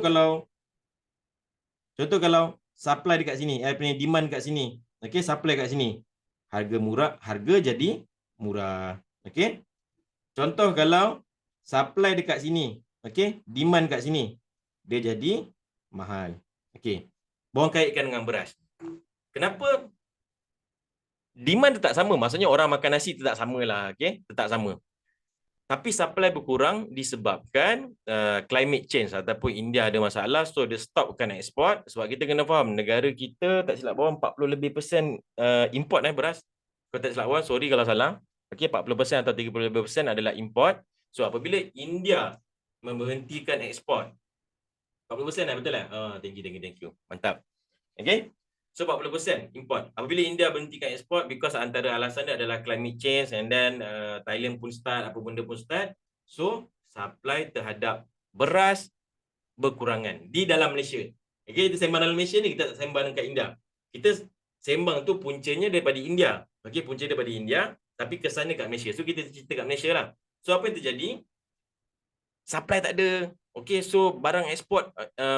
kalau supply dekat sini, punya demand kat sini. Okey, supply kat sini. Harga murah, harga jadi murah. Okey. Contoh kalau supply dekat sini, okey, demand kat sini, dia jadi mahal. Okey. Buang kaitkan dengan beras. Kenapa demand tetap sama? Maksudnya orang makan nasi tetap samalah, okey? Tetap sama. Tapi supply berkurang disebabkan climate change ataupun India ada masalah, so dia stopkan ekspor. Sebab kita kena faham, negara kita tak silap bawah 40% lebih import beras. Kalau tak silap bawah, sorry kalau salah. Okey, 40% atau 30% adalah import. So apabila India memberhentikan ekspor 40% betul lah? Thank you. Mantap. Okey. So 40% import. Apabila India berhentikan ekspor because antara alasan dia adalah climate change and then Thailand pun start, apa benda pun start. So supply terhadap beras berkurangan di dalam Malaysia. Okey, kita sembang dalam Malaysia ni, kita tak sembang dekat India. Kita sembang tu puncanya daripada India. Okey, punca daripada India tapi kesannya kat Malaysia. So kita cerita kat Malaysia lah. So apa yang terjadi? Supply tak ada. Okey, so barang ekspor,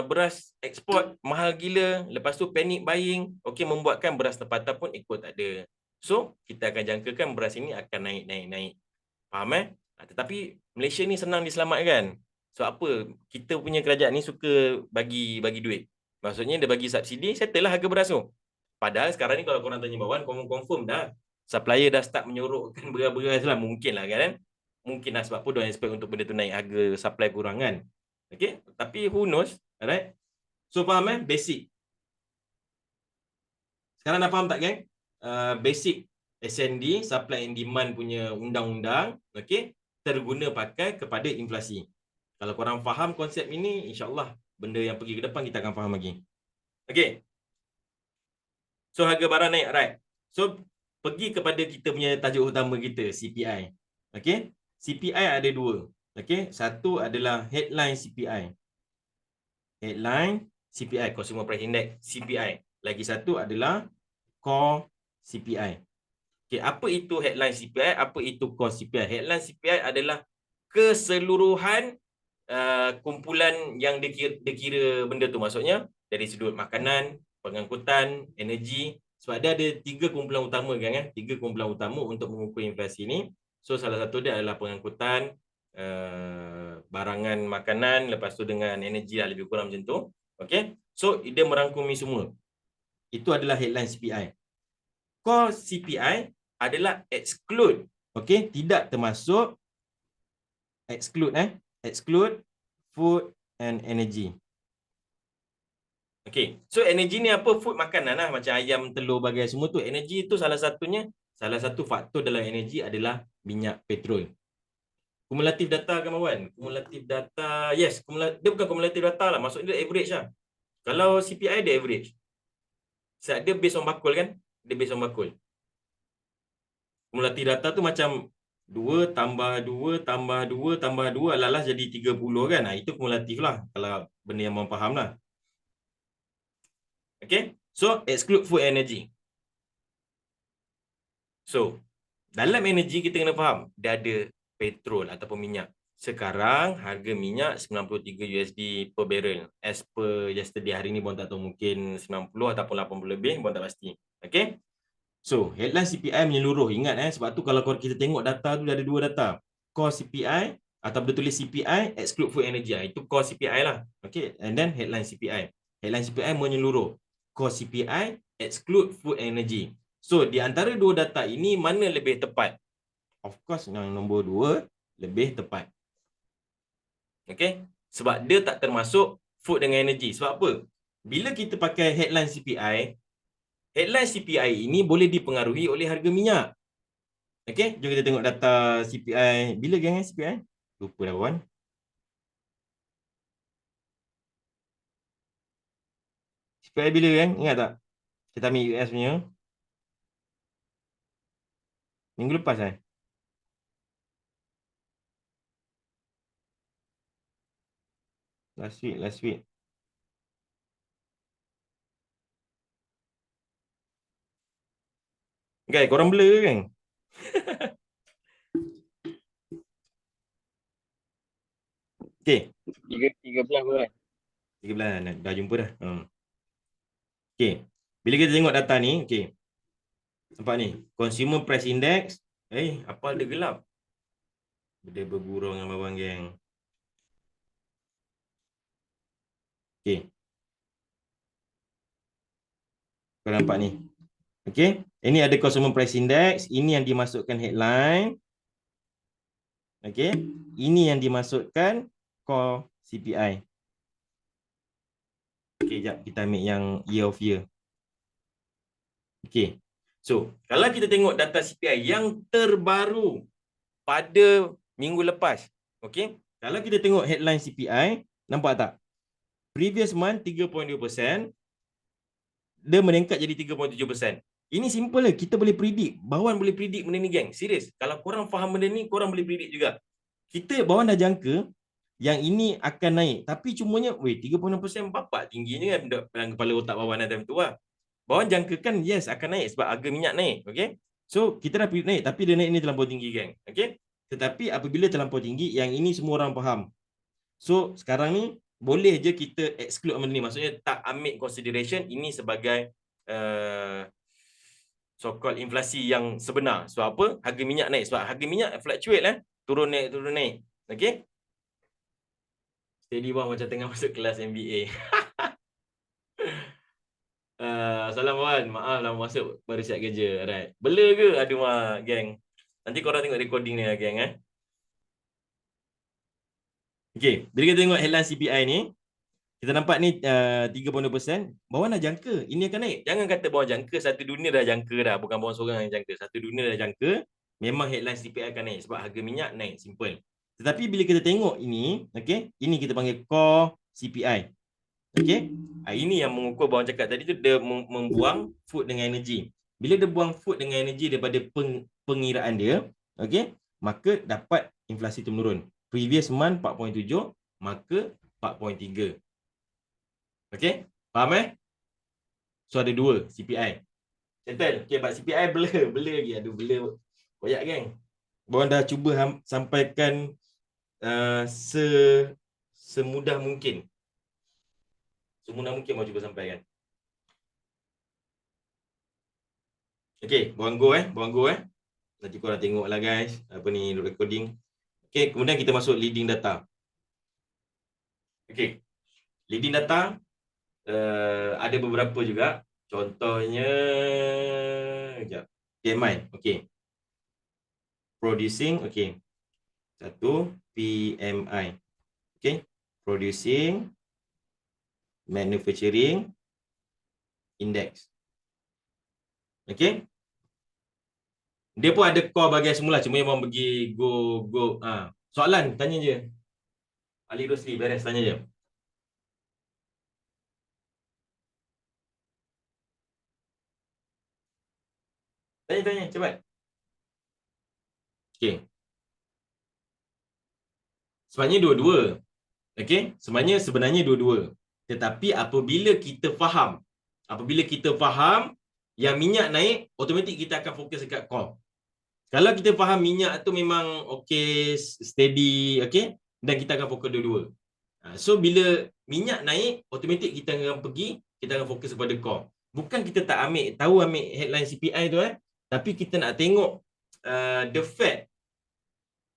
beras ekspor mahal gila. Lepas tu panic buying. Okey, membuatkan beras tempatan pun ikut tak ada. So, kita akan jangkakan beras ini akan naik. Faham tetapi Malaysia ni senang diselamatkan. So, apa? Kita punya kerajaan ni suka bagi duit. Maksudnya dia bagi subsidi, settle lah harga beras tu. Padahal sekarang ni kalau korang tanya bawah, confirm dah. Supplier dah start menyorokkan beras-beras lah. Mungkin lah kan? Mungkin lah sebab apa diorang expect untuk benda tu naik, harga supply kurang kan. Okay, tapi who knows, alright? So faham basic. Sekarang dah faham tak geng? Basic S&D, supply and demand punya undang-undang, okay, terguna pakai kepada inflasi. Kalau korang faham konsep ini, insyaAllah benda yang pergi ke depan kita akan faham lagi. Okay. So harga barang naik, right? So pergi kepada kita punya tajuk utama kita, CPI. Okay. CPI ada dua. Okey, satu adalah headline CPI. Headline CPI, Consumer Price Index, CPI. Lagi satu adalah core CPI. Okey, apa itu headline CPI? Apa itu core CPI? Headline CPI adalah keseluruhan kumpulan yang dikira benda tu. Maksudnya dari sudut makanan, pengangkutan, energi. Sebab dia ada tiga kumpulan utama kan? Tiga kumpulan utama untuk mengukur inflasi ni. So salah satu dia adalah pengangkutan, barangan makanan, lepas tu dengan energi lah, lebih kurang macam tu. Okey. So dia merangkumi semua. Itu adalah headline CPI. Core CPI adalah exclude. Okey, tidak termasuk exclude food and energy. Okey. So energy ni apa? Food, makanan lah, macam ayam, telur, bagai semua tu. Energy tu salah satu faktor dalam energy adalah minyak petrol. Kumulatif data kawan. Kumulatif data, yes, dia bukan kumulatif data lah, maksudnya dia average lah. Kalau CPI dia average. Sebab dia based on bakul kan? Dia based on bakul. Kumulatif data tu macam 2 tambah 2 tambah 2 tambah 2 alalah jadi 30 kan? Itu kumulatif lah kalau benda yang orang faham lah. Okay? So, exclude food energy. So, dalam energy kita kena faham, dia ada petrol ataupun minyak. Sekarang harga minyak 93 USD per barrel. As per yesterday, hari ni pun tak tahu, mungkin 90 ataupun 80 lebih, pun tak pasti. Okay. So, headline CPI menyeluruh. Ingat sebab tu kalau kita tengok data tu ada dua data. Core CPI atau dia tulis CPI exclude food energy. Itu core CPI lah. Okay. And then headline CPI. Headline CPI menyeluruh. Core CPI exclude food energy. So, di antara dua data ini mana lebih tepat? Of course, yang nombor 2 lebih tepat. Okay. Sebab dia tak termasuk food dengan energy. Sebab apa? Bila kita pakai headline CPI ini boleh dipengaruhi oleh harga minyak. Okey, jom kita tengok data CPI. Bila geng CPI? Lupa dah kawan. CPI bila geng? Ingat tak? Kita ambil US punya. Minggu lepas Last week. Guys, korang blur ke geng? Okey. 13 bulan. 13 dah jumpa dah. Okey. Bila kita tengok data ni, okey. Nampak ni, Consumer Price Index. Apa dia gelap? Dia bergurau dengan bawang geng. Okey. Kau nampak ni. Okey. Ini ada Consumer Price Index. Ini yang dimasukkan headline. Okey. Ini yang dimasukkan core CPI. Okey, jap kita ambil yang year of year. Okey. So, kalau kita tengok data CPI yang terbaru pada minggu lepas, okey? Kalau kita tengok headline CPI, nampak tak? Previous month 3.2%, dia meningkat jadi 3.7%. Ini simple lah, kita boleh predict. Bahawan boleh predict benda ni geng. Serius. Kalau korang faham benda ni, korang boleh predict juga. Bahawan dah jangka yang ini akan naik. Tapi cumanya, 3.6% bapak tingginya kan dalam kepala otak bahawan time tu lah. Bahawan jangkakan yes akan naik sebab harga minyak naik. Okay? So, kita dah predict naik. Tapi dia naik ni terlampau tinggi geng. Okay? Tetapi apabila terlampau tinggi, yang ini semua orang faham. So, sekarang ni, boleh je kita exclude benda ni. Maksudnya, tak ambil consideration ini sebagai so-called inflasi yang sebenar. Sebab apa? Harga minyak naik. Sebab harga minyak fluctuate lah. Turun naik. Okay? Steady bang macam tengah masuk kelas MBA. Salam kawan. Maaf lah masuk baru siap kerja. Alright. Blur ke? Aduh mah, geng. Nanti korang tengok recording ni lah, geng. Okay. Bila kita tengok headline CPI ni, kita nampak ni 3.2%. Bawang dah jangka. Ini akan naik. Jangan kata bawang jangka. Satu dunia dah jangka dah. Bukan bawang seorang yang jangka. Satu dunia dah jangka. Memang headline CPI akan naik. Sebab harga minyak naik. Simple. Tetapi bila kita tengok ini, okay, ini kita panggil core CPI. Okay. Ini yang mengukur bawang cakap tadi tu, dia membuang food dengan energy. Bila dia buang food dengan energy daripada pengiraan dia, okay, maka dapat inflasi tu menurun. Previous month 4.7, maka 4.3. Okay, faham So ada dua CPI. Settle. Okay, but CPI blur lagi. Aduh, blur. Koyak geng. Bawang dah cuba sampaikan semudah mungkin. Semudah mungkin mau cuba sampaikan. Okay, bawang go Nanti korang tengok lah guys. Apa ni recording. Okay, kemudian kita masuk leading data. Okay, leading data ada beberapa juga. Contohnya PMI. Okay. Producing. Okay. Satu PMI. Okay. Producing Manufacturing Index. Okay. Dia pun ada core bahagian semula. Cuma yang orang pergi go. Soalan, tanya je. Ali Rosli, beres, tanya je. Tanya, cepat. Okay. Sebenarnya dua-dua. Okay. Sebenarnya dua-dua. Tetapi apabila kita faham Apabila kita faham yang minyak naik, automatik kita akan fokus dekat call. Kalau kita faham minyak tu memang okey, steady, okey, dan kita akan fokus dua-dua. So bila minyak naik, automatik kita akan fokus kepada call. Bukan kita tak ambil headline CPI tu tapi kita nak tengok the Fed.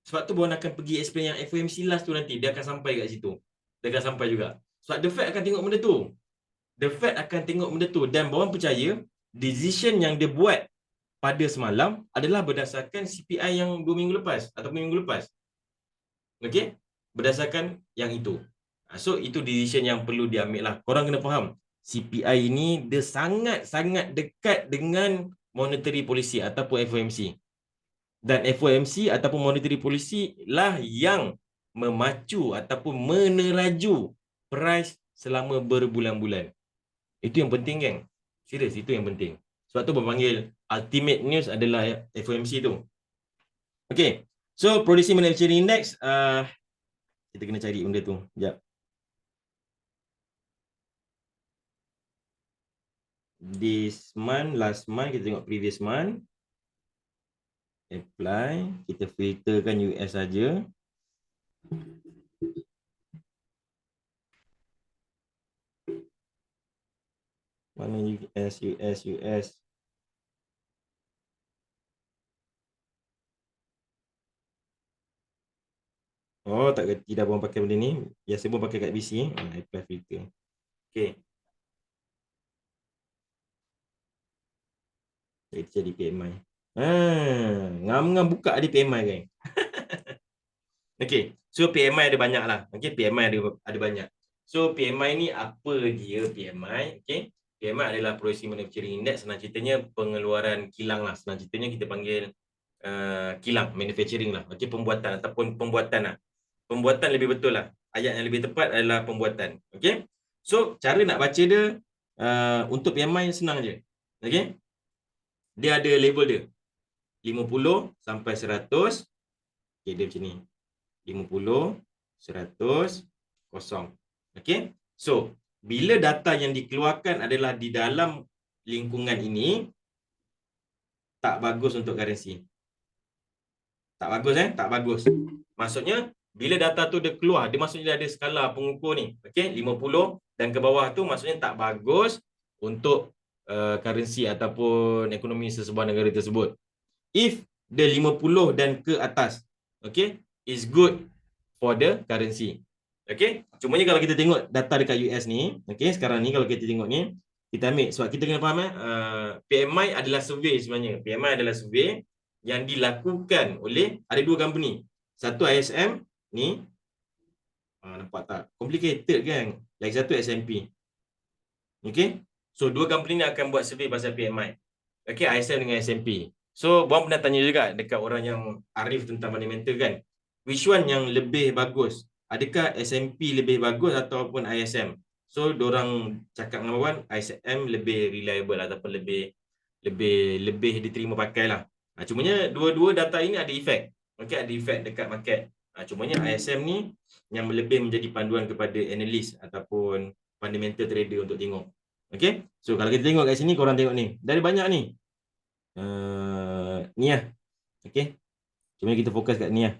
Sebab tu Bon akan pergi explain yang FOMC last tu nanti, dia akan sampai kat situ. Dia akan sampai juga. Sebab the Fed akan tengok benda tu. The Fed akan tengok benda tu dan Bon percaya decision yang dia buat pada semalam adalah berdasarkan CPI yang 2 minggu lepas ataupun minggu lepas. Okey? Berdasarkan yang itu. So itu decision yang perlu diambil lah. Korang kena faham, CPI ini dia sangat-sangat dekat dengan monetary policy ataupun FOMC. Dan FOMC ataupun monetary policy lah yang memacu ataupun meneraju price selama berbulan-bulan. Itu yang penting, geng. Serius, itu yang penting. Sebab tu berpanggil ultimate news adalah FOMC tu. Okay. So, Producing Manufacturing Index, kita kena cari benda tu. Sekejap. This month, last month, kita tengok previous month. Apply. Kita filterkan US saja. Mana US. Oh, tak kerti dah Bon pakai benda ni. Biasa Bon pakai kat BC. Apply filter. Okay. Kita jadi PMI. Ngam-ngam buka ada PMI, kan? Okay. So, PMI ada banyak lah. Okay, PMI ada banyak. So, PMI ni apa dia PMI? Okay. PMI adalah Producing Manufacturing Index. Senang ceritanya pengeluaran kilang lah. Senang ceritanya kita panggil kilang, manufacturing lah. Okay, pembuatan ataupun pembuatan lah. Pembuatan lebih betul lah. Ayat yang lebih tepat adalah pembuatan. Okay. So, cara nak baca dia untuk PMI senang je. Okay. Dia ada level dia. 50 sampai 100. Okay, dia macam ni. 50, 100, 0. Okay. So, bila data yang dikeluarkan adalah di dalam lingkungan ini, tak bagus untuk currency. Tak bagus tak bagus. Maksudnya, bila data tu dia keluar, dia maksudnya dia ada skala pengukur ni. Okay, 50 dan ke bawah tu maksudnya tak bagus untuk currency ataupun ekonomi sesebuah negara tersebut. If the 50 dan ke atas, okay, is good for the currency. Okay, cumanya kalau kita tengok data dekat US ni, okay, sekarang ni kalau kita tengok ni, kita ambil, sebab kita kena faham PMI adalah survey sebenarnya. PMI adalah survey yang dilakukan oleh, ada dua company. Satu ISM ni, nampak tak? Complicated, kan? Lagi satu S&P. Okay, so dua company ni akan buat survey pasal PMI. Okay, ISM dengan S&P. So, Bon pernah tanya juga dekat orang yang arif tentang fundamental, kan? Which one yang lebih bagus? Adakah S&P lebih bagus ataupun ISM? So, diorang cakap dengan Bon, ISM lebih reliable ataupun lebih diterima pakai lah. Cumanya dua-dua data ini ada efek. Okay, ada efek dekat market. Cumanya ISM ni yang lebih menjadi panduan kepada analis ataupun fundamental trader untuk tengok. Okay, so kalau kita tengok kat sini, korang tengok ni. Dari banyak ni. Ni lah. Okay, cuma kita fokus kat ni lah.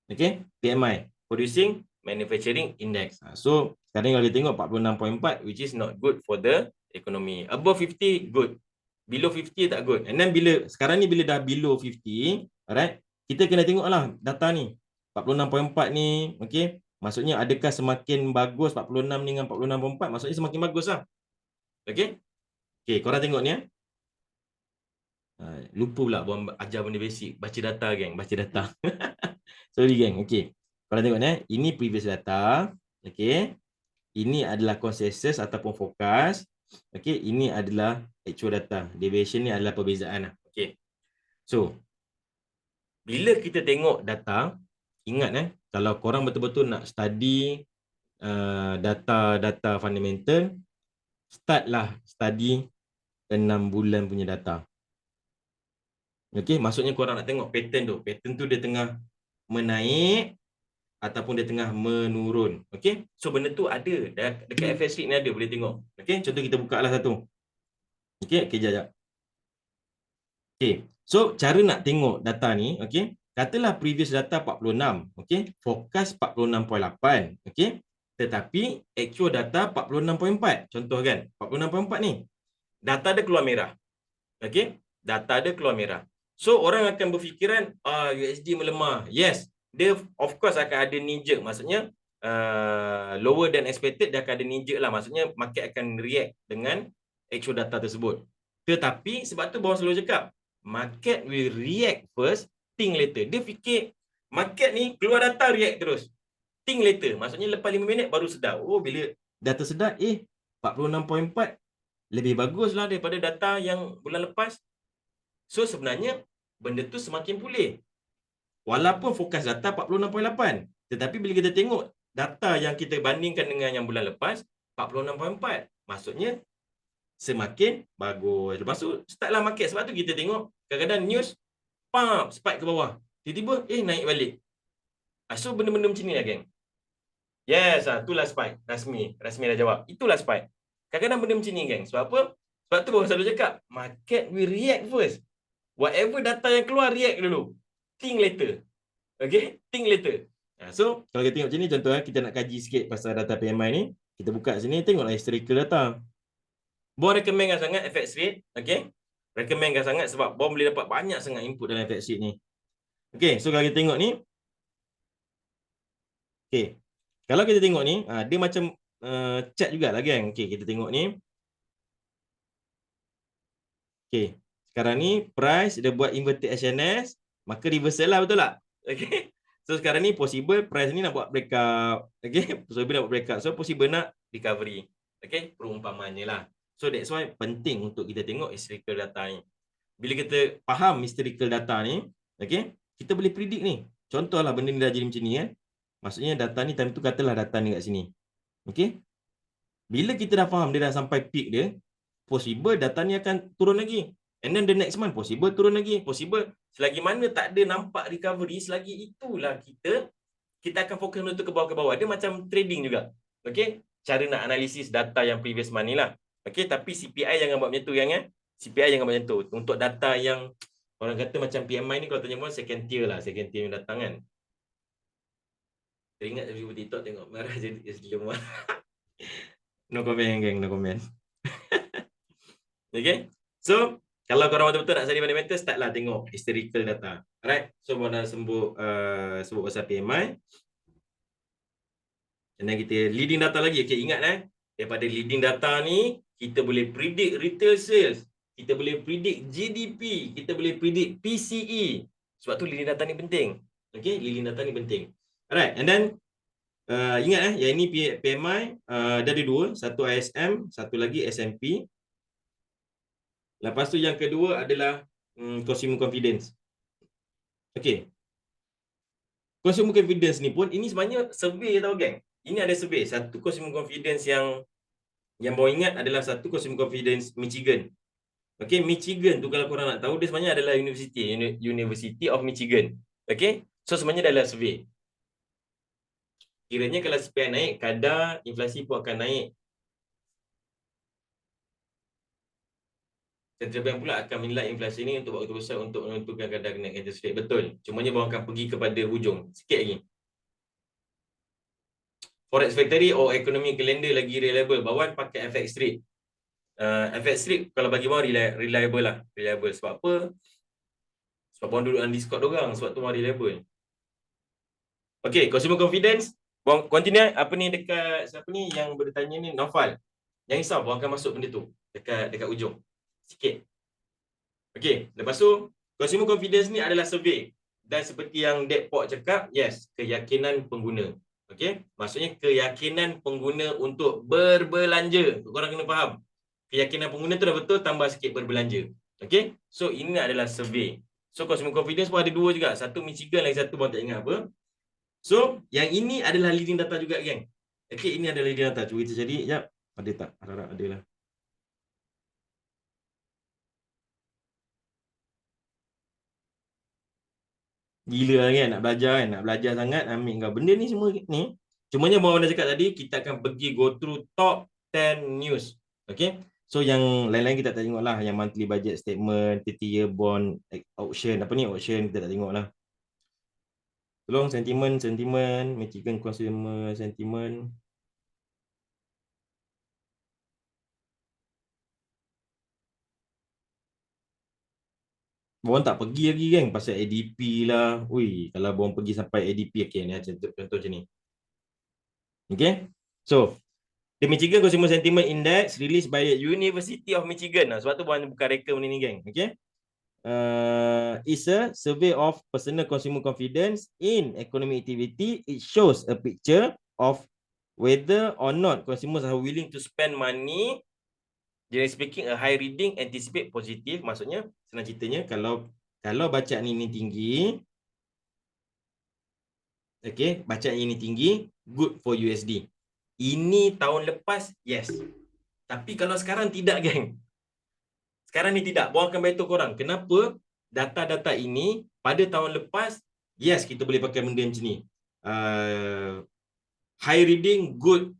Okay, PMI, Producing Manufacturing Index. So, sekarang kalau kita tengok 46.4, which is not good for the economy. Above 50, good. Below 50, tak good. And then sekarang ni bila dah below 50, alright, kita kena tengok lah data ni. 46.4 ni, okay, maksudnya adakah semakin bagus 46 ni dengan 46.4, maksudnya semakin bagus lah. Okay, okay, korang tengok ni. Lupa pula Bon ajar benda basic. Baca data, geng. Baca data. Sorry, geng. Okay, korang tengok ni. Ini previous data. Okay, ini adalah consensus ataupun forecast. Okay, ini adalah actual data. Deviation ni adalah perbezaan lah. Okay, so bila kita tengok data, ingat kalau korang betul-betul nak study data fundamental, startlah study 6 bulan punya data. Okay, maksudnya korang nak tengok pattern tu. Pattern tu dia tengah menaik, ataupun dia tengah menurun. Okey. So benda tu ada dekat FX Rate ni ada, boleh tengok. Okey, contoh kita buka lah satu. Okey, jap. Okey. So cara nak tengok data ni, okey. Katalah previous data 46, okey. Forecast 46.8, okey. Tetapi actual data 46.4. Contoh kan, 46.4 ni. Data dia keluar merah. Okey. Data dia keluar merah. So orang akan berfikiran USD melemah. Yes, dia of course akan ada knee jerk. Maksudnya lower than expected, dia akan ada knee jerk lah. Maksudnya market akan react dengan actual data tersebut. Tetapi sebab tu bawah selalu cakap, market will react first, think later. Dia fikir market ni keluar data react terus. Think later. Maksudnya lepas 5 minit baru sedar. Oh, bila data sedar, 46.4 lebih baguslah daripada data yang bulan lepas. So sebenarnya benda tu semakin pulih. Walaupun fokus data 46.8. Tetapi bila kita tengok data yang kita bandingkan dengan yang bulan lepas, 46.4. Maksudnya semakin bagus. Lepas tu startlah market. Sebab tu kita tengok kadang-kadang news spike ke bawah. Tiba-tiba naik balik. So benda-benda macam ni lah, geng. Yes, itulah spike. Rasmi dah jawab. Itulah spike. Kadang-kadang benda macam ni, geng. Sebab apa? Sebab tu baru selalu cakap, market will react first. Whatever data yang keluar, react dulu. Think later. Okay? Think later. So, kalau kita tengok macam ni, contoh kita nak kaji sikit pasal data PMI ni. Kita buka sini, tengoklah historical data. Bom recommendkan sangat FX Rate. Okay? Recommendkan sangat sebab bom boleh dapat banyak sangat input dalam FX Rate ni. Okay, so kalau kita tengok ni. Okay. Kalau kita tengok ni, dia macam chart jugalah, geng. Okay, kita tengok ni. Okay. Sekarang ni, price dia buat inverted HNS. Maka reversal lah, betul tak? Okay. So sekarang ni possible price ni nak buat breakout. Okay. Possible nak buat breakout. So possible nak recovery. Okay. Perumpamannya lah. So that's why penting untuk kita tengok historical data ni. Bila kita faham historical data ni, okay, kita boleh predict ni. Contohlah benda ni dah jadi macam ni kan. Maksudnya data ni time tu katalah data ni kat sini. Okay. Bila kita dah faham dia dah sampai peak dia, possible data ni akan turun lagi. And then the next month possible turun lagi. Possible selagi mana tak ada nampak recovery, selagi itulah kita akan fokus untuk ke bawah. Dia macam trading juga. Okay. Cara nak analisis data yang previous month ni lah. Okay. Tapi CPI jangan buat macam tu, yang CPI jangan buat macam tu. Untuk data yang orang kata macam PMI ni, kalau tanya pun second tier lah. Second tier yang datang kan. Teringat video TikTok tengok marah jadi lemah. No comment, geng. No comment. Okay. So, kalau korang betul-betul nak study fundamental, startlah tengok historical data. Alright. So, dah sebut pasal PMI. And then kita leading data lagi. Okay, ingat daripada leading data ni, kita boleh predict retail sales. Kita boleh predict GDP. Kita boleh predict PCE. Sebab tu leading data ni penting. Okay, leading data ni penting. Alright, and then ingat yang ini PMI dah ada dua. Satu ISM, satu lagi S&P. Lepas tu yang kedua adalah consumer confidence. Okay. Consumer confidence ni pun, ini sebenarnya survey tau, geng. Ini ada survey. Satu consumer confidence yang bawa ingat adalah satu consumer confidence Michigan. Okay, Michigan tu kalau korang nak tahu, dia sebenarnya adalah University of Michigan. Okay, so sebenarnya adalah survey. Kiranya kalau CPI naik, kadar inflasi pun akan naik. Central Bank pula akan menilai inflasi ni untuk waktu besar untuk menentukan kadar kenaikan interest rate. Betul. Cumanya bawang akan pergi kepada hujung. Sikit lagi. Forex Factory or Economy Calendar lagi reliable. Bawang pakai FX Rate. FX Rate kalau bagi bawang reliable lah. Reliable. Sebab apa? Sebab bawang duduk dalam Discord dorang. Sebab tu bawang reliable. Okay, consumer confidence. Bawang continue. Apa ni dekat, siapa ni yang bertanya ni? Naufal. Jangan risau, bawang akan masuk benda tu. Dekat ujung. Sikit. Okey, lepas tu consumer confidence ni adalah survey. Dan seperti yang Depok cakap, yes, keyakinan pengguna. Okey, maksudnya keyakinan pengguna untuk berbelanja. Korang kena faham. Keyakinan pengguna tu dah betul, tambah sikit berbelanja. Okey, so ini adalah survey. So consumer confidence pun ada dua juga. Satu Michigan, lagi satu bang tak ingat apa. So yang ini adalah leading data juga, geng. Okey, ini adalah leading data. Cuba kita cari. Jap, ada tak? Harap ada lah. Gila kan nak belajar kan, nak belajar sangat ambil kau. Benda ni semua ni. Cumanya bawa dah cakap tadi, kita akan pergi go through top 10 news. Okay. So yang lain-lain kita tak tengok lah. Yang monthly budget statement, 30-year bond, auction, apa ni auction kita tak tengok lah. Tolong sentiment, Michigan consumer sentiment. Borang tak pergi lagi kan pasal ADP lah. Ui, kalau borang pergi sampai ADP, okay, ni contoh macam ni. Okay. So, the Michigan Consumer Sentiment Index released by University of Michigan. Sebab tu borang bukan reka benda ni, geng. Okay. It's a survey of personal consumer confidence in economic activity. It shows a picture of whether or not consumers are willing to spend money. Generally speaking, a high reading anticipate positive. Maksudnya, senang ceritanya, kalau bacaan ini tinggi, okay, bacaan ini tinggi, good for USD. Ini tahun lepas, yes. Tapi kalau sekarang tidak, geng. Sekarang ni tidak. Borang akan beritahu korang kenapa data-data ini pada tahun lepas, yes, kita boleh pakai benda macam ni. High reading, good,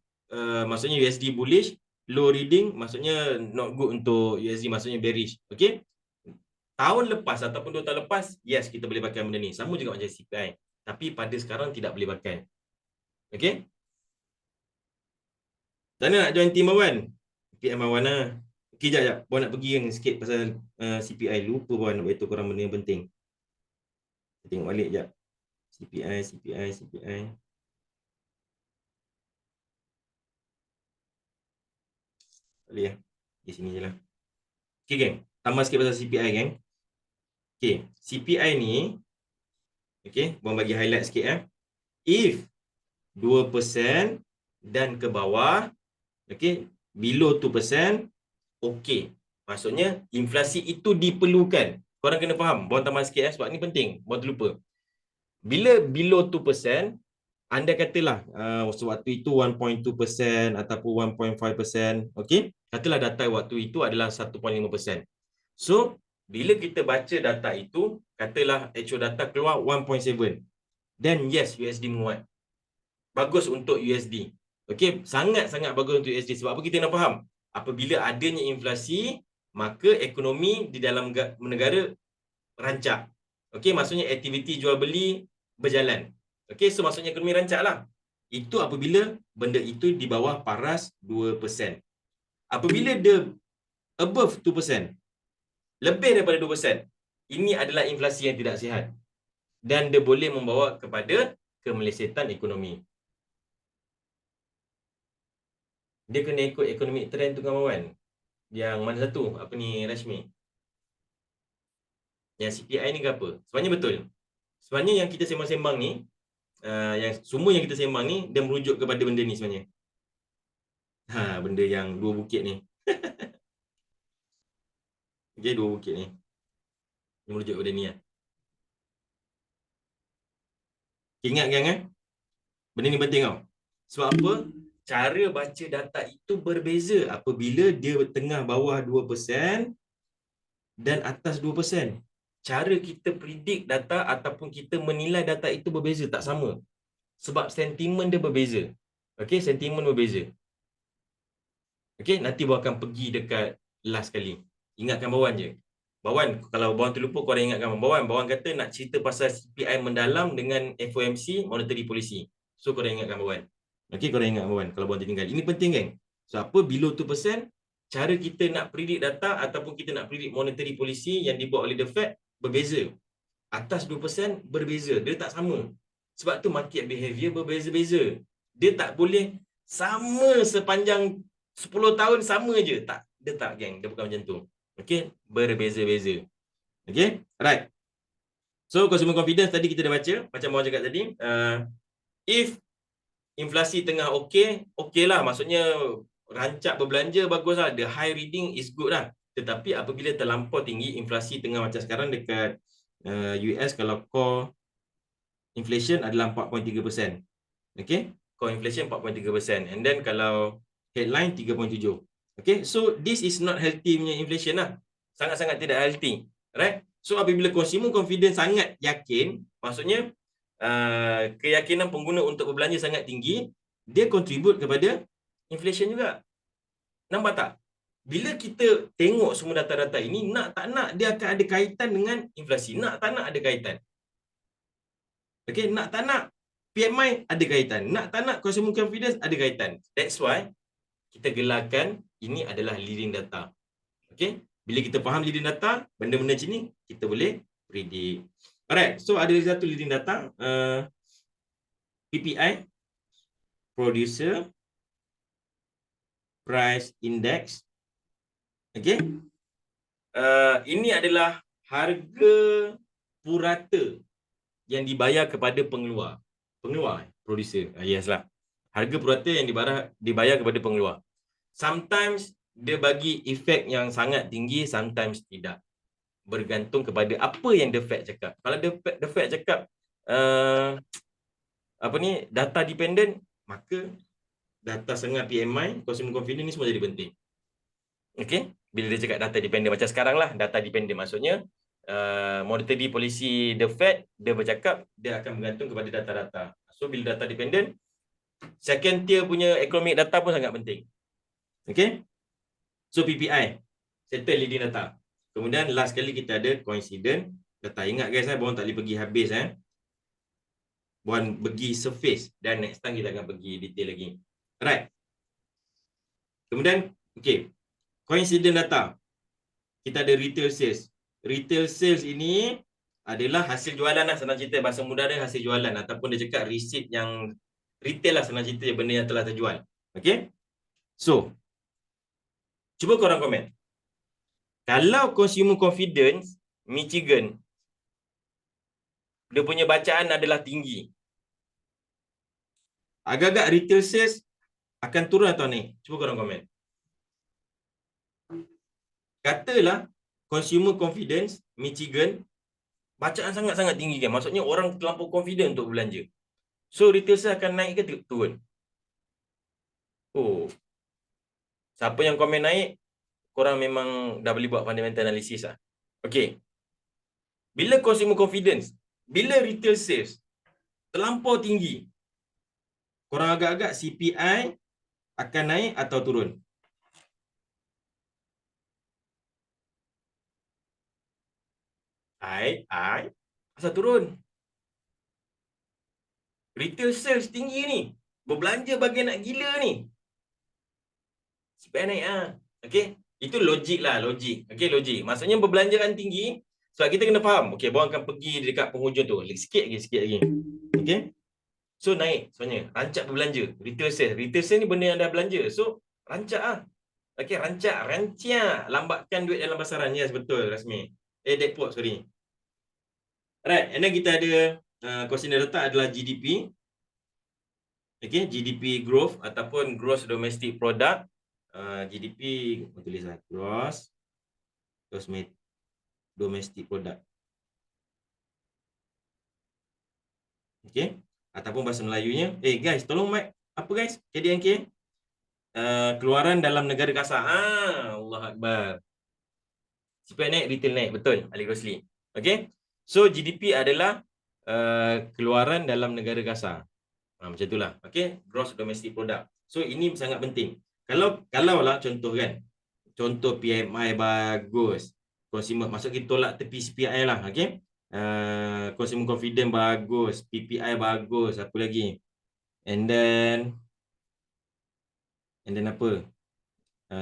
maksudnya USD bullish. Low reading, maksudnya not good untuk USD, maksudnya bearish. Okay. Tahun lepas ataupun 2 tahun lepas, yes, kita boleh pakai benda ni. Sama juga macam CPI. Tapi pada sekarang tidak boleh pakai. Okay. Sana nak join team Awan? PM Awan lah. Okay, jap. Bawa nak pergi yang sikit pasal CPI. Lupa bawa nak beritahu korang benda yang penting. Tengok balik jap. CPI. Boleh ya? Di sini je lah. Okay, geng. Tambah sikit pasal CPI, geng. Okay, CPI ni, okay, bawa bagi highlight sikit ya. If 2% dan ke bawah, okay, below 2%, okay. Maksudnya, inflasi itu diperlukan. Korang kena faham. Bawa tambah sikit ya, sebab ni penting. Bawa terlupa. Bila below 2%, anda katalah sewaktu itu 1.2% ataupun 1.5%, okay? Katalah data waktu itu adalah 1.5%. So, bila kita baca data itu, katalah actual data keluar 1.7. Then yes, USD menguat. Bagus untuk USD. Okay, sangat-sangat bagus untuk USD. Sebab apa kita nak faham? Apabila adanya inflasi, maka ekonomi di dalam negara rancak. Okay, maksudnya aktiviti jual beli berjalan. Okay, so maksudnya ekonomi rancak lah. Itu apabila benda itu di bawah paras 2%. Apabila dia above 2%, lebih daripada 2%, ini adalah inflasi yang tidak sihat. Dan dia boleh membawa kepada kemelesetan ekonomi. Dia kena ikut economic trend tu, kawan. Yang mana satu? Apa ni, Rashmi? Yang CPI ni ke apa? Sebenarnya betul. Sebenarnya yang kita sembang-sembang ni, semua yang kita sembang ni, dia merujuk kepada benda ni sebenarnya. Benda yang dua bukit ni. Okay, dua bukit ni. Dia merujuk kepada ni lah. Ingat kan? Benda ni penting tau. Sebab apa? Cara baca data itu berbeza apabila dia tengah bawah 2% dan atas 2%. Cara kita predict data ataupun kita menilai data itu berbeza, tak sama. Sebab sentimen dia berbeza. Okay, sentimen berbeza. Okay, nanti bawa akan pergi dekat last kali. Ingatkan Bawan je. Bawan, kalau Bawan terlupa, korang ingatkan Bawan kata nak cerita pasal CPI mendalam dengan FOMC, Monetary Policy. So, korang ingatkan Bawan. Okay, korang ingat Bawan kalau Bawan tertinggal. Ini penting kan? So, apa? Below 2%, cara kita nak predict data ataupun kita nak predict monetary policy yang dibuat oleh The Fed berbeza. Atas 2% berbeza. Dia tak sama. Sebab tu market behavior berbeza-beza. Dia tak boleh sama sepanjang 10 tahun sama je. Tak. Dia tak, geng. Dia bukan macam tu. Okay? Berbeza-beza. Okay? Alright. So, consumer confidence tadi kita dah baca. Macam Bawan cakap tadi. If inflasi tengah okey lah. Maksudnya rancak berbelanja bagus lah. The high reading is good lah. Tetapi apabila terlampau tinggi, inflasi tengah macam sekarang dekat US, kalau core inflation adalah 4.3%. Okay? Core inflation 4.3%. And then kalau headline 3.7%. Okay? So this is not healthy punya inflation lah. Sangat-sangat tidak healthy. Right? So apabila consumer confidence sangat yakin, maksudnya keyakinan pengguna untuk berbelanja sangat tinggi, dia contribute kepada inflation juga. Nampak tak? Bila kita tengok semua data-data ini, nak tak nak dia akan ada kaitan dengan inflasi. Nak tak nak ada kaitan. Okay, nak tak nak PMI ada kaitan. Nak tak nak consumer confidence ada kaitan. That's why kita gelarkan ini adalah leading data. Okay, bila kita faham leading data, benda-benda macam ni kita boleh predict. Alright, so ada satu leading data, PPI, Producer Price Index. Okay, ini adalah harga purata yang dibayar kepada pengeluar. Producer. Yes lah. Harga purata yang dibayar kepada pengeluar. Sometimes dia bagi efek yang sangat tinggi, sometimes tidak. Bergantung kepada apa yang the Fed cakap. Kalau the Fed cakap data dependent, maka data sangat PMI, consumer confidence ni semua jadi penting. Okay, bila dia cakap data dependent macam sekarang lah, data dependent maksudnya monetary policy the Fed, dia bercakap dia akan bergantung kepada data-data. So bila data dependent, second tier punya economic data pun sangat penting. Okay, so PPI, settle leading data. Kemudian last kali kita ada coincident data. Ingat guys, Born tak boleh pergi habis. Born pergi surface, dan next time kita akan pergi detail lagi. Alright. Kemudian, okay, coincident data. Kita ada retail sales. Retail sales ini adalah hasil jualan lah, senang cerita. Bahasa mudah dia hasil jualan. Ataupun dia cakap receipt yang retail lah, senang cerita, benda yang telah terjual. Okay. So, cuba korang komen. Kalau consumer confidence Michigan, dia punya bacaan adalah tinggi, agak-agak retail sales akan turun atau naik? Cuba korang komen. Katalah consumer confidence Michigan bacaan sangat-sangat tinggi kan. Maksudnya orang terlampau confident untuk belanja. So retail sales akan naik ke turun? Oh. Siapa yang komen naik, korang memang dah boleh buat fundamental analysis lah. Okay. Bila consumer confidence, bila retail sales terlampau tinggi, korang agak-agak CPI akan naik atau turun? Asal turun? Retail sales tinggi ni, berbelanja bagian nak gila ni, CPI naik okay? Itu logik lah, logik. Okay, logik. Maksudnya berbelanjaan tinggi, sebab kita kena faham. Okay, borang akan pergi dekat penghujung tu. Sikit lagi. Okay. So, naik sebenarnya. Rancak berbelanja. Retail sales. Retail sales ni benda yang dah belanja. So, rancak lah. Okay, rancak. Lambatkan duit dalam pasaran. Yes, betul, Rasmi. Depot, sorry. Alright, and then kita ada consider data adalah GDP. Okay, GDP growth ataupun gross domestic product. GDP, tulislah gross domestic product. Okay, ataupun bahasa Melayunya, guys, tolong mic apa guys? KDNK. Keluaran dalam negara kasar. Allah Akbar. CPI naik, retail naik, betul, Alik Rosli. Okay, so GDP adalah keluaran dalam negara kasar. Macam itulah. Okay, gross domestic product. So ini sangat penting. Kalau lah contoh kan, contoh PMI bagus, consumer, masuk kita tolak tepi CPI lah, okay? Consumer confidence bagus, PPI bagus, apa lagi? And then apa?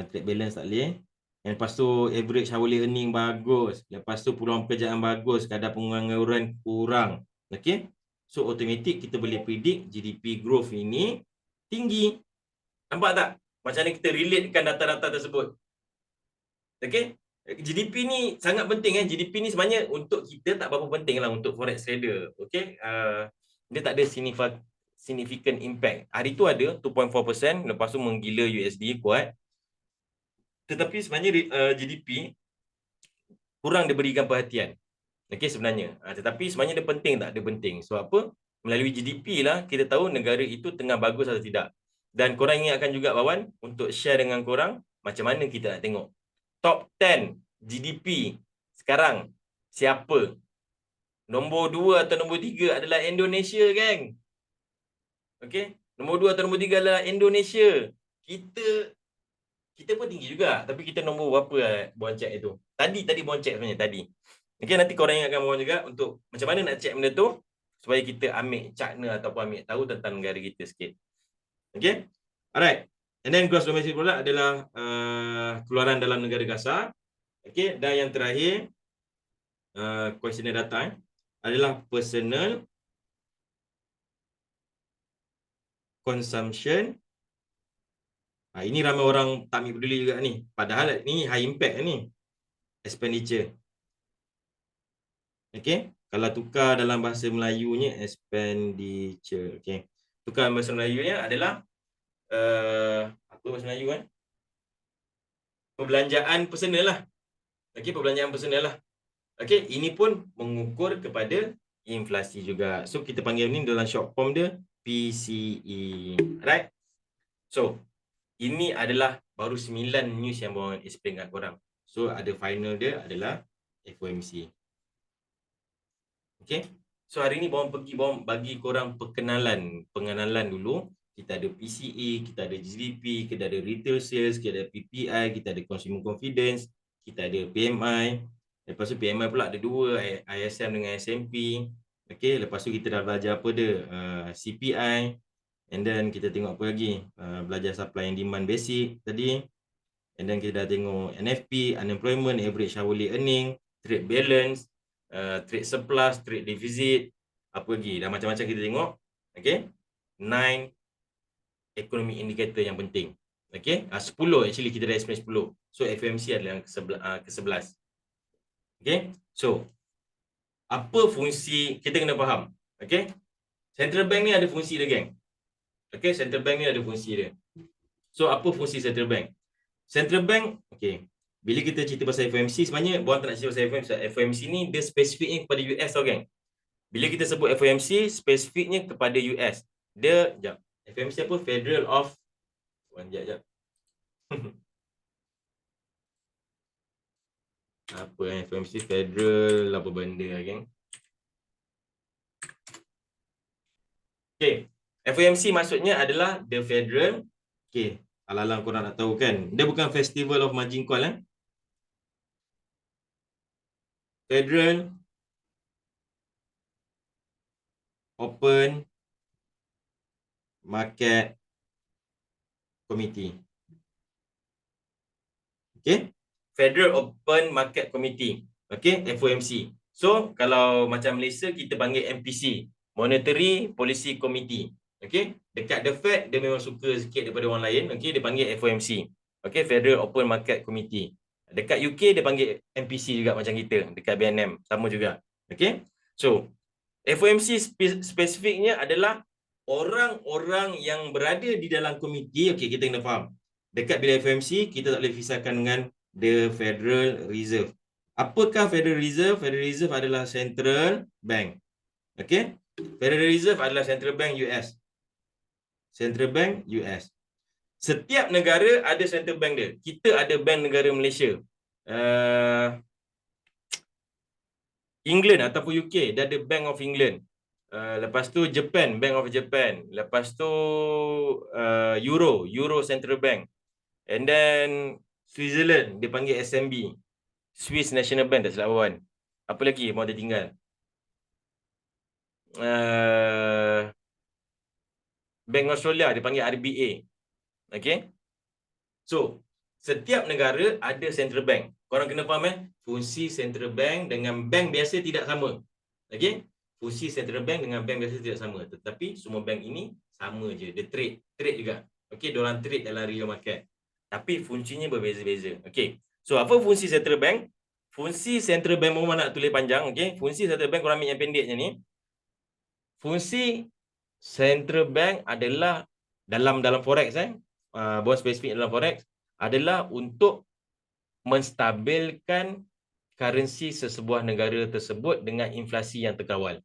Trade balance tak boleh. And lepas tu average hourly earning bagus. Lepas tu peluang pekerjaan bagus, kadar pengangguran kurang. Okay? So automatic kita boleh predict GDP growth ini tinggi. Nampak tak? Macam mana kita relatekan data-data tersebut. Okay? GDP ni sangat penting kan. GDP ni sebenarnya untuk kita tak berapa penting lah untuk forex trader. Okay? Dia tak ada significant impact. Hari tu ada 2.4%, lepas tu menggila USD kuat. Tetapi sebenarnya GDP kurang diberikan perhatian. Okay, sebenarnya. Tetapi sebenarnya dia penting tak? Dia penting. Sebab apa? Melalui GDP lah kita tahu negara itu tengah bagus atau tidak. Dan korang ingatkan juga Bawan, untuk share dengan korang, macam mana kita nak tengok top 10 GDP sekarang siapa? Nombor 2 atau nombor 3 adalah Indonesia, geng. Okey, nombor 2 atau nombor 3 adalah Indonesia. Kita pun tinggi juga, tapi kita nombor berapa Buan check itu? Tadi Buan check sebenarnya tadi. Okey, nanti korang ingatkan Buan juga untuk macam mana nak check benda tu supaya kita ambil cakna ataupun ambil tahu tentang negara kita sikit. Okey. Alright. And then gross domestic product adalah keluaran dalam negara kasar. Okey, dan yang terakhir questionnaire data adalah personal consumption. Ini ramai orang tak ambil peduli juga ni. Padahal ni high impact ni. Expenditure. Okey. Kalau tukar dalam bahasa Melayunya expenditure. Okey. Tukar bahasa Melayunya adalah apa bahasa Melayu kan? Perbelanjaan personal lah. Okey, perbelanjaan personal lah. Okey, ini pun mengukur kepada inflasi juga. So kita panggil ni dalam short form dia PCE. Right? So, ini adalah baru 9 news yang Bang explain kat korang. So ada final dia adalah FOMC. Okay. So hari ni Bang bagi korang pengenalan dulu. Kita ada PCE, kita ada GDP, kita ada retail sales, kita ada PPI, kita ada consumer confidence, kita ada PMI. Lepas tu PMI pula ada 2, ISM dengan SMP. Okay. Lepas tu kita dah belajar apa dia? CPI. And then kita tengok apa lagi? Belajar supply and demand basic tadi. And then kita dah tengok NFP, unemployment, average hourly earning, trade balance, trade surplus, trade deficit. Apa lagi? Dah macam-macam kita tengok. Okay. 9 economic indicator yang penting. Okay. 10 actually kita dah explain 10. So FOMC adalah yang ke-11. Okay. So apa fungsi kita kena faham? Okay. Central bank ni ada fungsi dia, geng. Okay, central bank ni ada fungsi dia. So, apa fungsi central bank? Central bank, okay. Bila kita cerita pasal FOMC, sebenarnya buang tak nak cerita pasal FOMC. FOMC ni dia spesifiknya kepada US tau, geng. Bila kita sebut FOMC, spesifiknya kepada US. Dia, sekejap. FOMC apa? Federal of... Sekejap. Apa FOMC? Federal apa benda lah, geng. Okay. FOMC maksudnya adalah the federal. Okay. Alang-alang korang nak tahu kan. Dia bukan Festival of Margin Call. Federal Open Market Committee. Okay. Federal Open Market Committee. Okay. FOMC. So, kalau macam Malaysia, kita panggil MPC. Monetary Policy Committee. Okay. Dekat The Fed, dia memang suka sikit daripada orang lain. Okay. Dia panggil FOMC. Okay. Federal Open Market Committee. Dekat UK, dia panggil MPC juga macam kita. Dekat BNM. Sama juga. Okay. So, FOMC spesifiknya adalah orang-orang yang berada di dalam komiti. Okay, kita kena faham. Dekat bila FOMC, kita tak boleh pisahkan dengan the Federal Reserve. Apakah Federal Reserve? Federal Reserve adalah Central Bank. Okay. Federal Reserve adalah Central Bank US. Central Bank US. Setiap negara ada Central Bank dia. Kita ada Bank Negara Malaysia. England ataupun UK, dia ada Bank of England. Lepas tu Japan, Bank of Japan. Lepas tu Euro Central Bank. And then Switzerland, dia panggil SNB. Swiss National Bank, tak silap kawan. Apa lagi mau tertinggal? Bank Australia, dia panggil RBA. Okay. So, setiap negara ada central bank. Korang kena faham fungsi central bank dengan bank biasa tidak sama. Okay. Fungsi central bank dengan bank biasa tidak sama. Tetapi semua bank ini sama je. Dia trade juga. Okay, diorang trade dalam real market. Tapi fungsinya berbeza-beza. Okay. So, apa fungsi central bank? Fungsi central bank, mohon nak tulis panjang. Okay. Fungsi central bank, korang ambil yang pendeknya ni. Fungsi central bank adalah dalam forex buat spesifik dalam forex adalah untuk menstabilkan currency sesebuah negara tersebut dengan inflasi yang terkawal.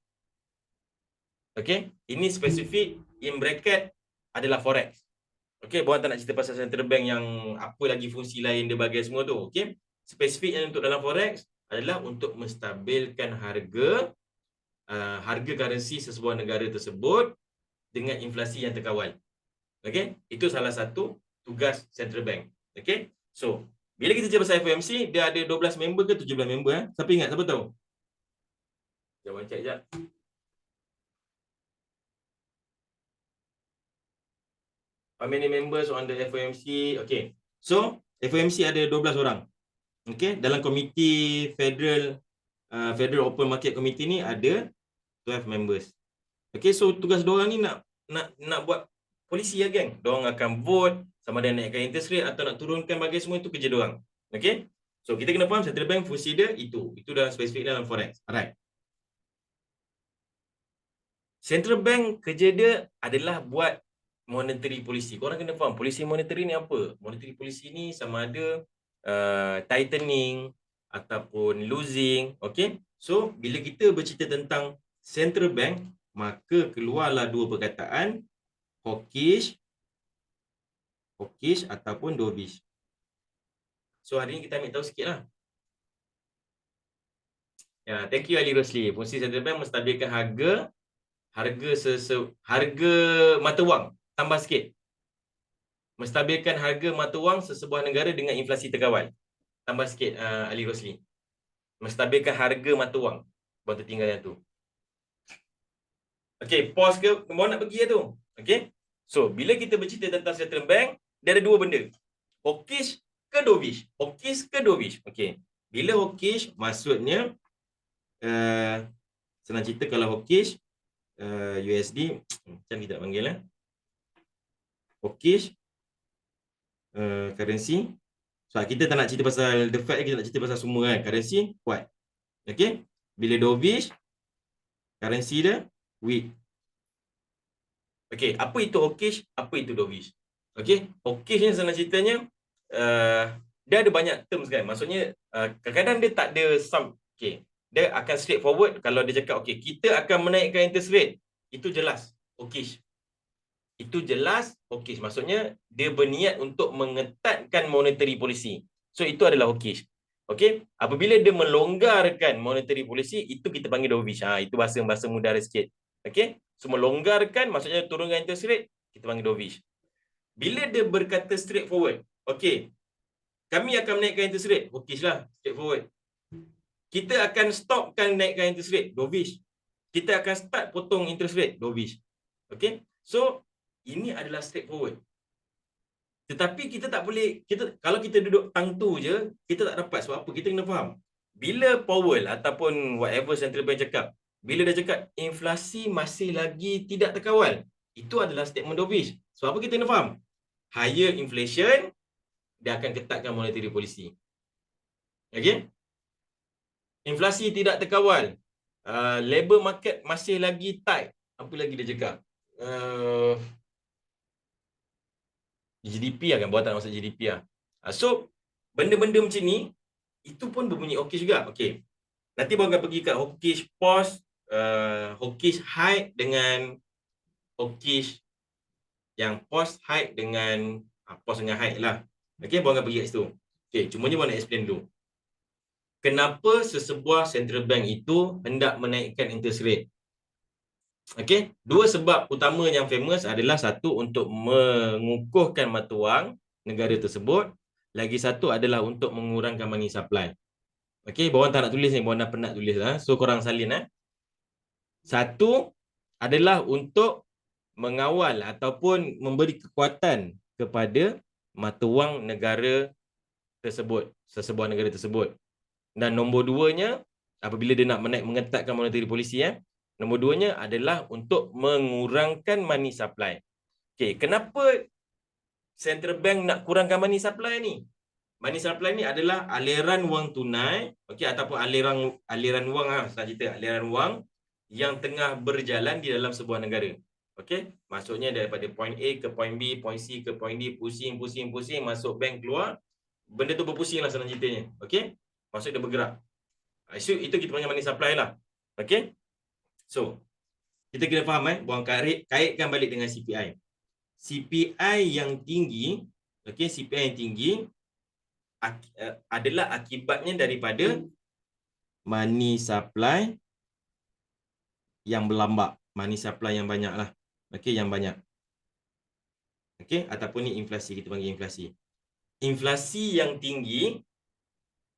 Okey, ini spesifik in bracket adalah forex. Okey, buat tak nak cerita pasal central bank yang apa lagi fungsi lain dia bagi semua tu. Okey, spesifik yang untuk dalam forex adalah untuk menstabilkan harga harga currency sesebuah negara tersebut dengan inflasi yang terkawal. Okey, itu salah satu tugas central bank. Okey. So, bila kita cakap pasal FOMC, dia ada 12 member ke 17 member Siapa ingat? Siapa tahu? Jom cek jap. How many members on the FOMC? Okay. So, FOMC ada 12 orang. Okay. Dalam komiti Federal Open Market Committee ni ada 12 members. Okay. So, tugas diorang ni nak buat polisi ya, geng. Diorang akan vote sama ada naikkan interest rate atau nak turunkan bagai semua, itu kerja diorang. Okay. So, kita kena faham central bank fungsi dia itu. Itu dalam spesifik dalam forex. Alright. Central bank kerja dia adalah buat monetary policy. Korang kena faham, polisi monetary ni apa? Monetary policy ni sama ada tightening ataupun losing. Okay? So, bila kita bercerita tentang central bank, maka keluarlah dua perkataan, hawkish ataupun dovish. So, hari ni kita ambil tahu sikit lah. Ya, thank you Ali Rosli. Fungsi central bank menstabilkan harga mata wang. Tambah sikit. Menstabilkan harga mata wang sesebuah negara dengan inflasi terkawal. Tambah sikit Ali Rosli. Menstabilkan harga mata wang. Buat tertinggal yang tu. Okey, pause ke? Mau nak pergi tu? Okey. So, bila kita bercerita tentang central bank, dia ada dua benda. Hawkish ke dovish? Hawkish ke dovish? Okey. Bila hawkish, maksudnya senang cerita kalau hawkish USD macam kita nak panggil hawkish currency. So kita tak nak cerita pasal the Fed, kita nak cerita pasal semua kan. Currency kuat. Okey. Bila dovish, currency dia weak. Okey, apa itu hawkish, apa itu dovish? Okey, hawkish ni senang ceritanya dia ada banyak terms kan. Maksudnya kadang-kadang dia tak ada some. Okey. Dia akan straightforward kalau dia cakap okey, kita akan menaikkan interest rate. Itu jelas hawkish. Itu jelas hawkish. Maksudnya dia berniat untuk mengetatkan monetary policy. So itu adalah hawkish. Okey, apabila dia melonggarkan monetary policy, itu kita panggil dovish. Itu bahasa mudah sikit. Okey, so melonggarkan maksudnya turunkan interest rate, kita panggil dovish. Bila dia berkata straightforward, okey, kami akan menaikkan interest rate, hawkish lah, straightforward. Kita akan stopkan naikkan interest rate, dovish. Kita akan start potong interest rate, dovish. Okey, so ini adalah straightforward. Tetapi kita tak boleh, kalau kita duduk tang tu je, kita tak dapat. Sebab apa? Kita kena faham. Bila Powell ataupun whatever central bank cakap, bila dia cakap inflasi masih lagi tidak terkawal, itu adalah statement dovish. Sebab apa kita kena faham? Higher inflation, dia akan ketatkan monetary policy. Okey? Inflasi tidak terkawal. Labor market masih lagi tight. Apa lagi dia cakap? GDP kan, buat tak masuk GDP lah. So, benda-benda macam ni, itu pun berbunyi hawkish juga. Okey. Nanti baru akan pergi kat hawkish pause, hawkish high dengan hawkish yang pause high dengan pause dengan high lah. Okey, baru akan pergi kat situ. Okey, cumanya baru nak explain dulu. Kenapa sesebuah central bank itu hendak menaikkan interest rate? Okey, dua sebab utama yang famous adalah satu untuk mengukuhkan mata wang negara tersebut, lagi satu adalah untuk mengurangkan money supply. Okey, bawang tak nak tulis ni, bawang dah penat tulis lah. So korang salin Satu adalah untuk mengawal ataupun memberi kekuatan kepada mata wang negara tersebut, sesebuah negara tersebut. Dan nombor duanya, apabila dia nak mengetatkan monetary policy, nombor duanya adalah untuk mengurangkan money supply. Okey, kenapa central bank nak kurangkan money supply ni? Money supply ni adalah aliran wang tunai, okey, ataupun aliran wang aliran wang yang tengah berjalan di dalam sebuah negara. Okey, maksudnya daripada point A ke point B, point C ke point D, pusing, masuk bank keluar, benda tu berpusing lah senang ceritanya. Okey, maksud dia bergerak. Itu kita panggil money supply lah. Okey. So, kita kena faham buang kaitkan balik dengan CPI. CPI yang tinggi, okey, CPI yang tinggi adalah akibatnya daripada money supply yang berlambak. Money supply yang banyak lah. Okey, yang banyak. Okey, ataupun ni inflasi, kita panggil inflasi. Inflasi yang tinggi,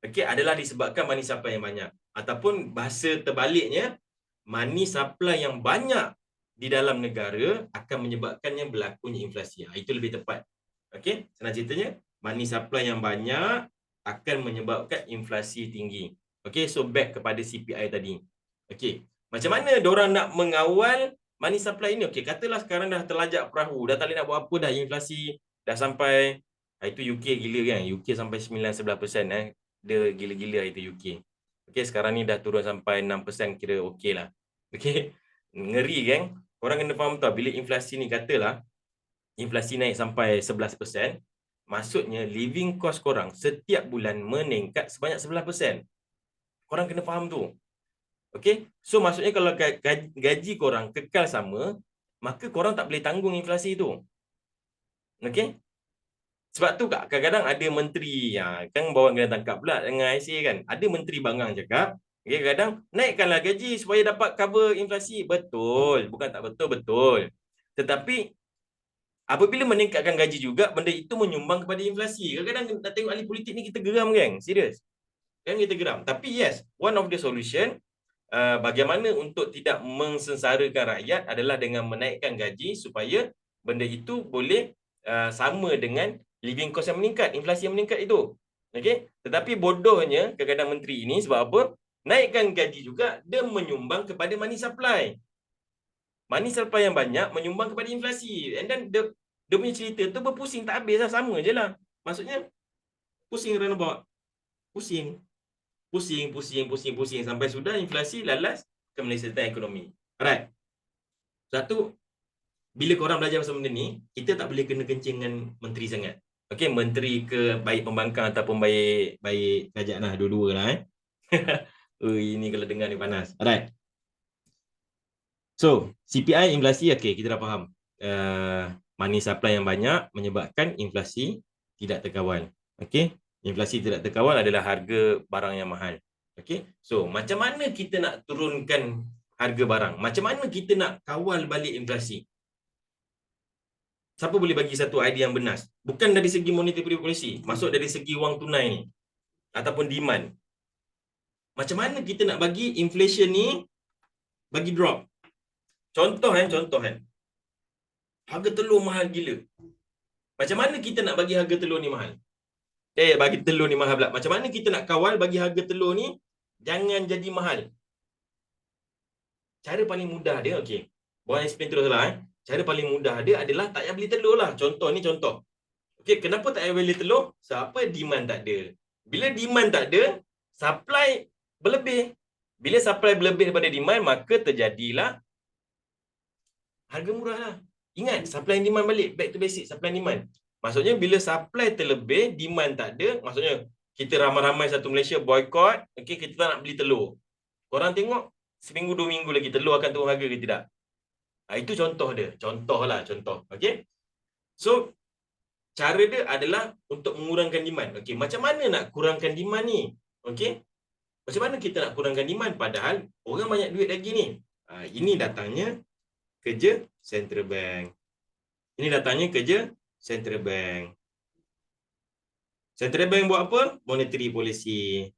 okey, adalah disebabkan money supply yang banyak. Ataupun bahasa terbaliknya, money supply yang banyak di dalam negara akan menyebabkannya berlakunya inflasi. Itu lebih tepat. Okey, senang ceritanya, money supply yang banyak akan menyebabkan inflasi tinggi. Okey, so back kepada CPI tadi. Okey, macam mana diorang nak mengawal money supply ini? Okey, katalah sekarang dah terlajak perahu, dah tak boleh nak buat apa dah, inflasi dah sampai, itu UK gila kan, UK sampai 9-11%. Dia gila-gila itu UK. Okey, sekarang ni dah turun sampai 6%, kira okey lah. Okey, ngeri kan? Korang kena faham tau, bila inflasi ni katalah inflasi naik sampai 11%, maksudnya living cost korang setiap bulan meningkat sebanyak 11%. Korang kena faham tu. Okey, so maksudnya kalau gaji korang kekal sama, maka korang tak boleh tanggung inflasi tu. Okey, sebab tu kadang-kadang ada menteri, kan bawang kena tangkap pula dengan IC kan. Ada menteri bangang cakap, okay, kadang naikkanlah gaji supaya dapat cover inflasi. Betul, bukan tak betul, betul. Tetapi apabila meningkatkan gaji juga, benda itu menyumbang kepada inflasi. Kadang-kadang nak tengok ahli politik ni kita geram kan, serius. Kan kita geram. Tapi yes, one of the solution bagaimana untuk tidak mengsengsarakan rakyat adalah dengan menaikkan gaji supaya benda itu boleh sama dengan living cost yang meningkat, inflasi yang meningkat itu. Okey, tetapi bodohnya kadang-kadang menteri ini sebab apa? Naikkan gaji juga dia menyumbang kepada money supply. Money supply yang banyak menyumbang kepada inflasi. And then dia punya cerita tu berpusing tak habis lah, sama je lah. Maksudnya pusing roundabout. Pusing sampai sudah inflasi lalas ke melesetkan ekonomi. Alright. Satu, bila korang belajar pasal benda ni, kita tak boleh kena kencing dengan menteri sangat. Okey, menteri ke baik pembangkang ataupun baik kerajaan lah, dua-dua lah ini kalau dengar ni panas. Alright. So, CPI, inflasi, okey, kita dah faham. Money supply yang banyak menyebabkan inflasi tidak terkawal. Okey, inflasi tidak terkawal adalah harga barang yang mahal. Okey, so macam mana kita nak turunkan harga barang? Macam mana kita nak kawal balik inflasi? Siapa boleh bagi satu idea yang benar? Bukan dari segi monetary policy, masuk dari segi wang tunai ni ataupun demand. Macam mana kita nak bagi inflation ni bagi drop? Contoh kan. Harga telur mahal gila. Macam mana kita nak bagi harga telur ni mahal? Bagi telur ni mahal pula. Macam mana kita nak kawal bagi harga telur ni jangan jadi mahal? Cara paling mudah dia, okey. Buat explain terus lah. Cara paling mudah dia adalah tak payah beli telur lah. Contoh. Okey, kenapa tak payah beli telur? Sebab demand tak ada. Bila demand tak ada, supply berlebih. Bila supply berlebih daripada demand, maka terjadilah harga murah lah. Ingat, supply and demand balik. Back to basic, supply and demand. Maksudnya, bila supply terlebih, demand tak ada. Maksudnya, kita ramai-ramai satu Malaysia boycott. Okey, kita tak nak beli telur. Korang tengok, seminggu 2 minggu lagi telur akan turun harga ke tidak? Itu contoh dia. Contoh. Okey. So, cara dia adalah untuk mengurangkan demand. Okey, macam mana nak kurangkan demand ni? Okey. Macam mana kita nak kurangkan demand padahal orang banyak duit lagi ni? Ini datangnya kerja central bank. Central bank buat apa? Monetary policy.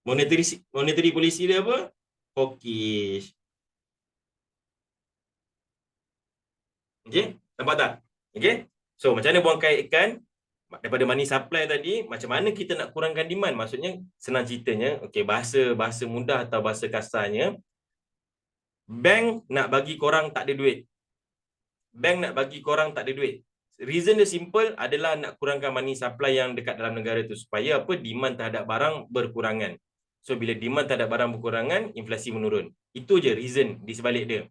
Monetary policy dia apa? Hawkish. Okey, nampak tak? Okey. So, macam mana buang kait ikan daripada money supply tadi, macam mana kita nak kurangkan demand? Maksudnya senang ceritanya, okey, bahasa mudah atau bahasa kasarnya, bank nak bagi korang tak ada duit. Reason dia simple adalah nak kurangkan money supply yang dekat dalam negara tu supaya apa? Demand terhadap barang berkurangan. So bila demand terhadap barang berkurangan, inflasi menurun. Itu je reason di sebalik dia.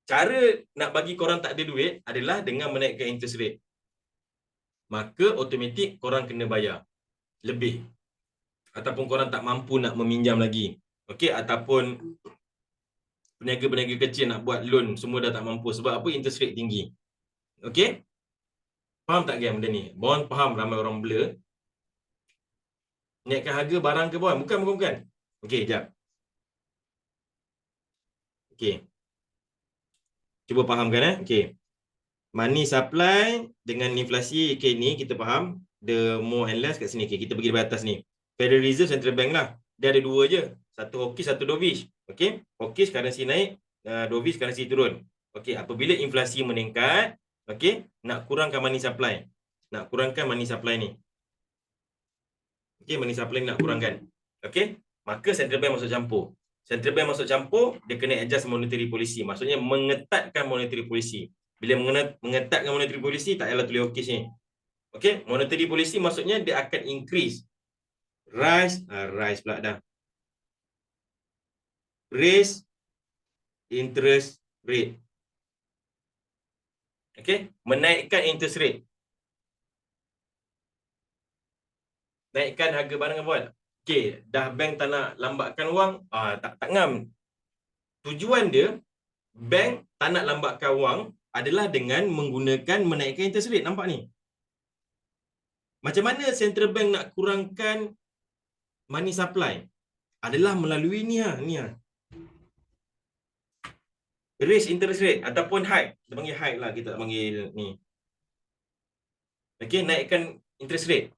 Cara nak bagi korang tak ada duit adalah dengan menaikkan interest rate. Maka automatik korang kena bayar lebih. Ataupun korang tak mampu nak meminjam lagi. Okey, ataupun peniaga-peniaga kecil nak buat loan semua dah tak mampu sebab apa? Interest rate tinggi. Okey? Faham tak game benda ni? Mohon faham, ramai orang blur. Naikkan harga barang ke bawah? Bukan. Okey, jap. Okey. Cuba fahamkan Okey. Money supply dengan inflasi okay, ni kita faham. The more and less kat sini. Okay, kita pergi dari atas ni. Federal Reserve Central Bank lah. Dia ada dua je. Satu hawkish, satu dovish. Okey. Hawkish currency naik, dovish currency turun. Okey, apabila inflasi meningkat, okey, nak kurangkan money supply. Nak kurangkan money supply ni. Okey, money supply ni nak kurangkan. Okey, maka Central Bank masuk campur. Central Bank masuk campur, dia kena adjust monetary policy. Maksudnya mengetatkan monetary policy. Bila mengetatkan monetary policy, tak payahlah tulis hawkish ni. Okey, monetary policy maksudnya dia akan increase. Rise pula dah. Raise interest rate. Okey, menaikkan interest rate. Naikkan harga barang apa? Okey, dah bank tak nak lambatkan wang, tak ngam. Tujuan dia bank tak nak lambatkan wang adalah dengan menggunakan menaikkan interest rate. Nampak ni? Macam mana central bank nak kurangkan money supply? Adalah melalui ni lah. Raise interest rate ataupun hike. Kita panggil hike lah, kita tak panggil ni. Okey, naikkan interest rate.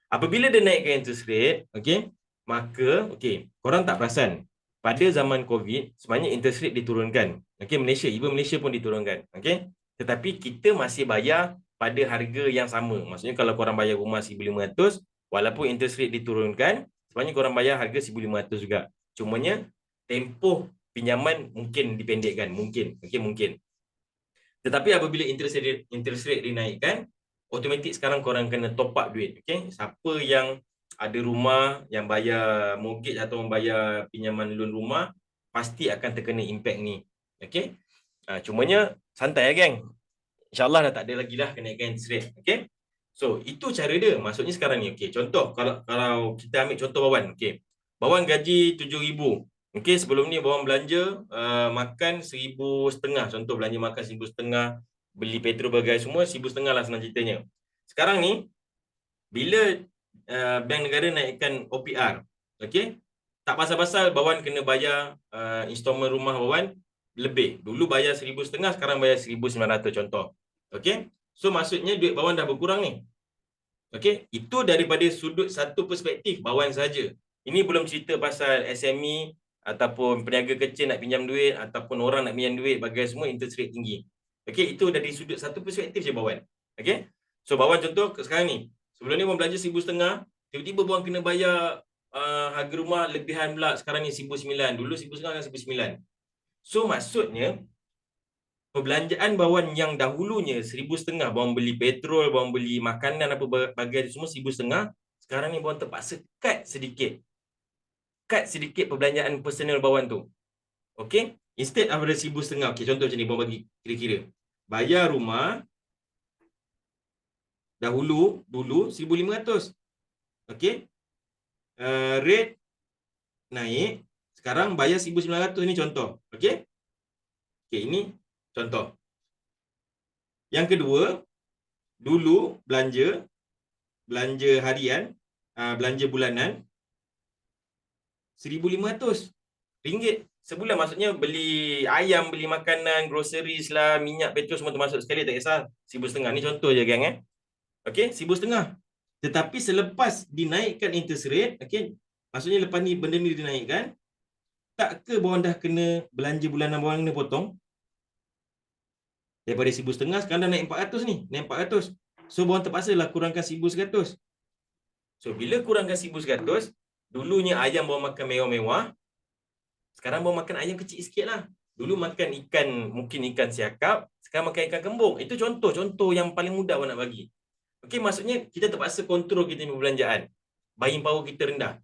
Apabila dia naikkan interest rate, okey, maka okey, korang tak perasan. Pada zaman COVID, sebenarnya interest rate diturunkan. Okey, Malaysia pun diturunkan. Okey. Tetapi kita masih bayar pada harga yang sama. Maksudnya kalau korang bayar rumah 1,500, walaupun interest rate diturunkan, sebenarnya korang bayar harga 1,500 juga. Cumanya tempoh pinjaman mungkin dipendekkan, mungkin. Tetapi apabila interest rate dinaikkan, automatik sekarang korang kena top up duit. Okey, siapa yang ada rumah yang bayar mortgage atau membayar pinjaman loan rumah, pasti akan terkena impact ni. Okey. Cumanya santai lah geng. InsyaAllah dah tak ada lagi lah kenaikan interest rate. Okey. So, itu cara dia. Maksudnya sekarang ni. Okey, contoh kalau kita ambil contoh Bawan. Okey. Bawan gaji 7,000. Okey, sebelum ni Bawan belanja makan 1,500. Contoh belanja makan 1,500, beli petrol bagai semua 1,500 lah senang ceritanya. Sekarang ni bila bank negara naikkan OPR, okey, tak pasal-pasal Bawan kena bayar installment rumah Bawan lebih. Dulu bayar 1,500, sekarang bayar 1,900 contoh. Okey, so maksudnya duit Bawan dah berkurang ni. Okey, itu daripada sudut satu perspektif Bawan saja. Ini belum cerita pasal SME ataupun peniaga kecil nak pinjam duit ataupun orang nak pinjam duit bagai semua interest rate tinggi. Okey, itu dari sudut satu perspektif je Bawan. Okey, so Bawan contoh sekarang ni, sebelum ni Bawan belanja 1,500, tiba-tiba Bawan kena bayar harga rumah lebihan pula, sekarang ni 1,900. Dulu 1,500 kan 1,900. So maksudnya perbelanjaan Bawan yang dahulunya 1,500, Bawan beli petrol, Bawan beli makanan apa bagai semua 1,500, sekarang ni Bawan terpaksa cut sedikit perbelanjaan personal Bawan tu. Okey, instead daripada 1,500, okey, contoh macam ni Bawan bagi kira-kira. Bayar rumah dulu 1,500. Okey. Rate naik, sekarang bayar 1,900, ni contoh. Okey. Okey, ini contoh. Yang kedua, dulu belanja harian, belanja bulanan RM1,500 sebulan. Maksudnya beli ayam, beli makanan, groceries lah, minyak, petrol semua termasuk sekali, tak kisah. 1,500. Ni contoh je geng. Okey, 1,500. Tetapi selepas dinaikkan interest rate, okey, maksudnya lepas ni benda ni dinaikkan, tak ke Bawan dah kena belanja bulanan Bawan kena potong? Daripada 1,500 sekarang dah naik 400 ni, naik 400. So Bawan terpaksa lah kurangkan 1,100. So bila kurangkan 1,100, dulunya ayam Bawan makan mewah-mewah, sekarang Bawan makan ayam kecil sikit lah. Dulu makan ikan, mungkin ikan siakap, sekarang makan ikan kembung. Itu contoh yang paling mudah Bawan nak bagi. Okey, maksudnya kita terpaksa kontrol kita punya perbelanjaan. Buying power kita rendah.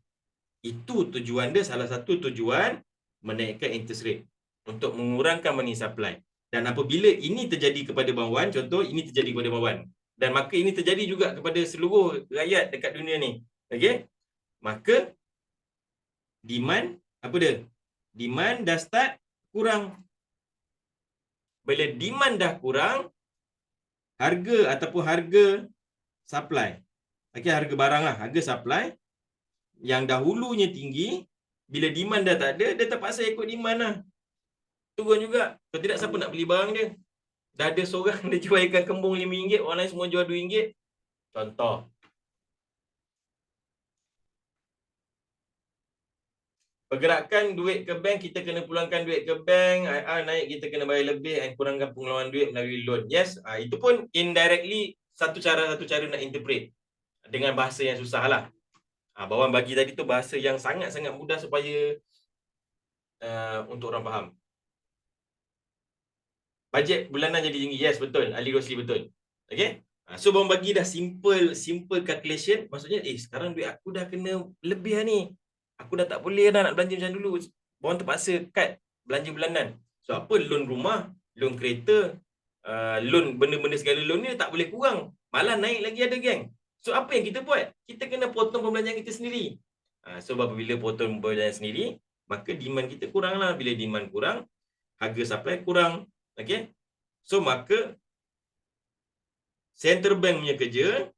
Itu tujuan dia, salah satu tujuan menaikkan interest rate untuk mengurangkan money supply. Dan apabila ini terjadi kepada Bawan, contoh ini terjadi kepada Bawan, dan maka ini terjadi juga kepada seluruh rakyat dekat dunia ni. Okey? Maka demand apa dia? Demand dah start kurang. Bila demand dah kurang, harga ataupun harga supply. Okey, harga barang lah, harga supply yang dahulunya tinggi, bila demand dah tak ada, dia terpaksa ikut demand lah. Turun juga. Kalau tidak, siapa nak beli barang dia? Dah ada seorang dia jual ikan kembung RM5, orang lain semua jual RM2. Contoh. Pergerakan duit ke bank, kita kena pulangkan duit ke bank, IR naik, kita kena bayar lebih, and kurangkan pengeluaran duit melalui loan. Yes, itu pun indirectly satu cara nak interpret dengan bahasa yang susah lah. Bawang bagi tadi tu bahasa yang sangat-sangat mudah supaya untuk orang faham. Bajet bulanan jadi tinggi. Yes, betul. Ali Rosli betul. Okay. So bawang bagi dah simple calculation. Maksudnya sekarang duit aku dah kena lebih ni. Aku dah tak boleh dah nak belanja macam dulu. Bawang terpaksa cut belanja bulanan. So apa? Loan rumah, loan kereta, loan benda-benda segala loan ni tak boleh kurang. Malah naik lagi ada geng. So apa yang kita buat? Kita kena potong pembelanjaan kita sendiri. So apabila potong pembelanjaan sendiri, maka demand kita kurang lah. Bila demand kurang, harga supply kurang. Okay. So maka central bank punya kerja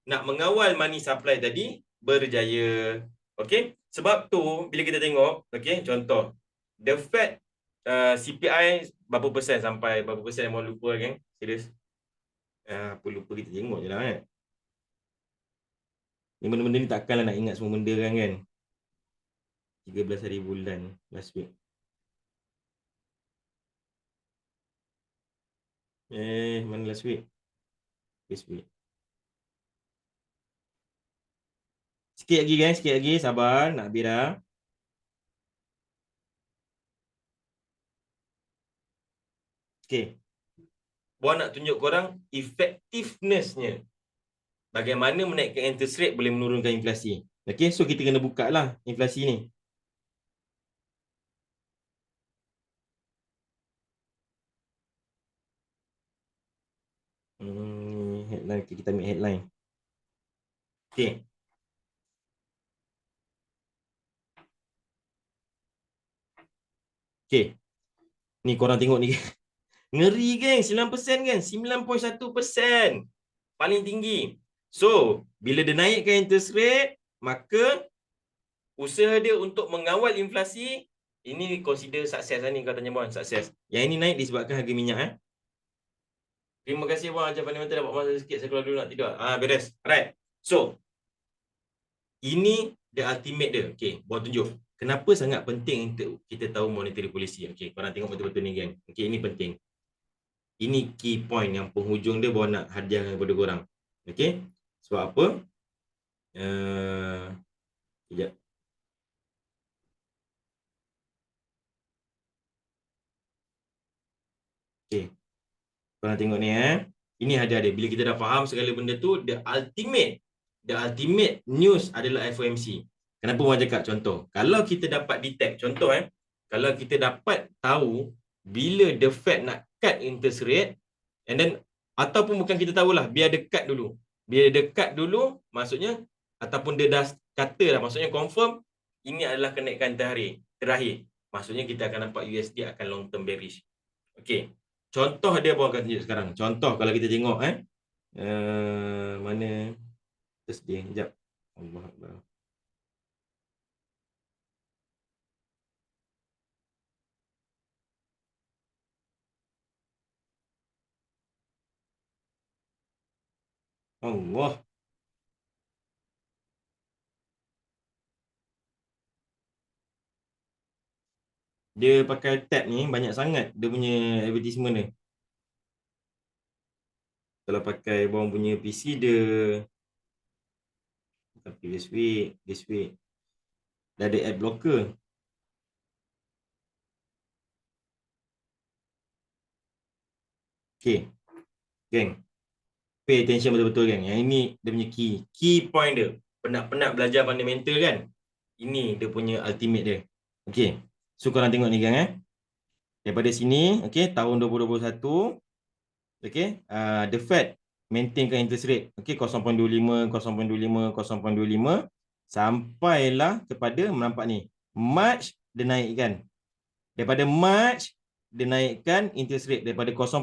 nak mengawal money supply tadi berjaya. Okay. Sebab tu bila kita tengok, okay, contoh the Fed CPI berapa persen sampai berapa persen yang mau lupa kan? Serius. Apa lupa, kita tengok je lah kan. Ni benda-benda ni takkanlah nak ingat semua benda kan. 13 hari bulan last week. Mana last week? This week. Sikit lagi guys, sikit lagi, sabar, nak habis dah. Okay. Buat nak tunjuk korang effectiveness-nya. Bagaimana menaikkan interest rate boleh menurunkan inflasi. Okay, so kita kena buka lah inflasi ni. Headline, kita ambil headline. Okay. Okay. Ni korang tengok ni. Ngeri geng, 9% kan? 9.1%. Paling tinggi. So, bila dia naikkan interest rate, maka usaha dia untuk mengawal inflasi, ini consider sukses lah ni, kau tanya Puan, sukses. Yang ini naik disebabkan harga minyak. Terima kasih Puan, Ajar fundamental dapat masa sikit, saya keluar dulu nak tidur. Beres. Alright. So, ini the ultimate dia. Okay, Puan tunjuk. Kenapa sangat penting untuk kita tahu monetary policy? Okay, korang tengok betul-betul ni geng. Okay, ini penting. Ini key point yang penghujung dia Puan nak hadiahkan kepada korang. Okay, sebab apa? Sekejap. Okay. Korang tengok ni Ini hadiah dia. Bila kita dah faham segala benda tu, the ultimate news adalah FOMC. Kenapa Puan cakap contoh? Kalau kita dapat detect, contoh kalau kita dapat tahu bila the Fed nak cut interest rate, and then ataupun bukan kita tahulah, biar dia cut dulu. Biar dia cut dulu, maksudnya ataupun dia dah kata dah, maksudnya confirm ini adalah kenaikan terakhir. Maksudnya kita akan nampak USD akan long term bearish. Okey. Contoh dia Puan akan tunjuk sekarang. Contoh kalau kita tengok mana Thursday, sekejap. Allah Akbar. Allah. Dia pakai tab ni banyak sangat dia punya advertisement ni. Kalau pakai Puan punya PC dia, tapi this week dah ada ad blocker. Okay, geng, pay attention betul-betul geng. Yang ini dia punya key point dia. Penat-penat belajar fundamental kan, ini dia punya ultimate dia. Okay, so korang tengok ni geng daripada sini, okay, tahun 2021, okay, the Fed maintainkan interest rate, okay, 0.25, 0.25, 0.25 sampailah kepada menampak ni March dia naikkan. Daripada March dia naikkan interest rate daripada 0.25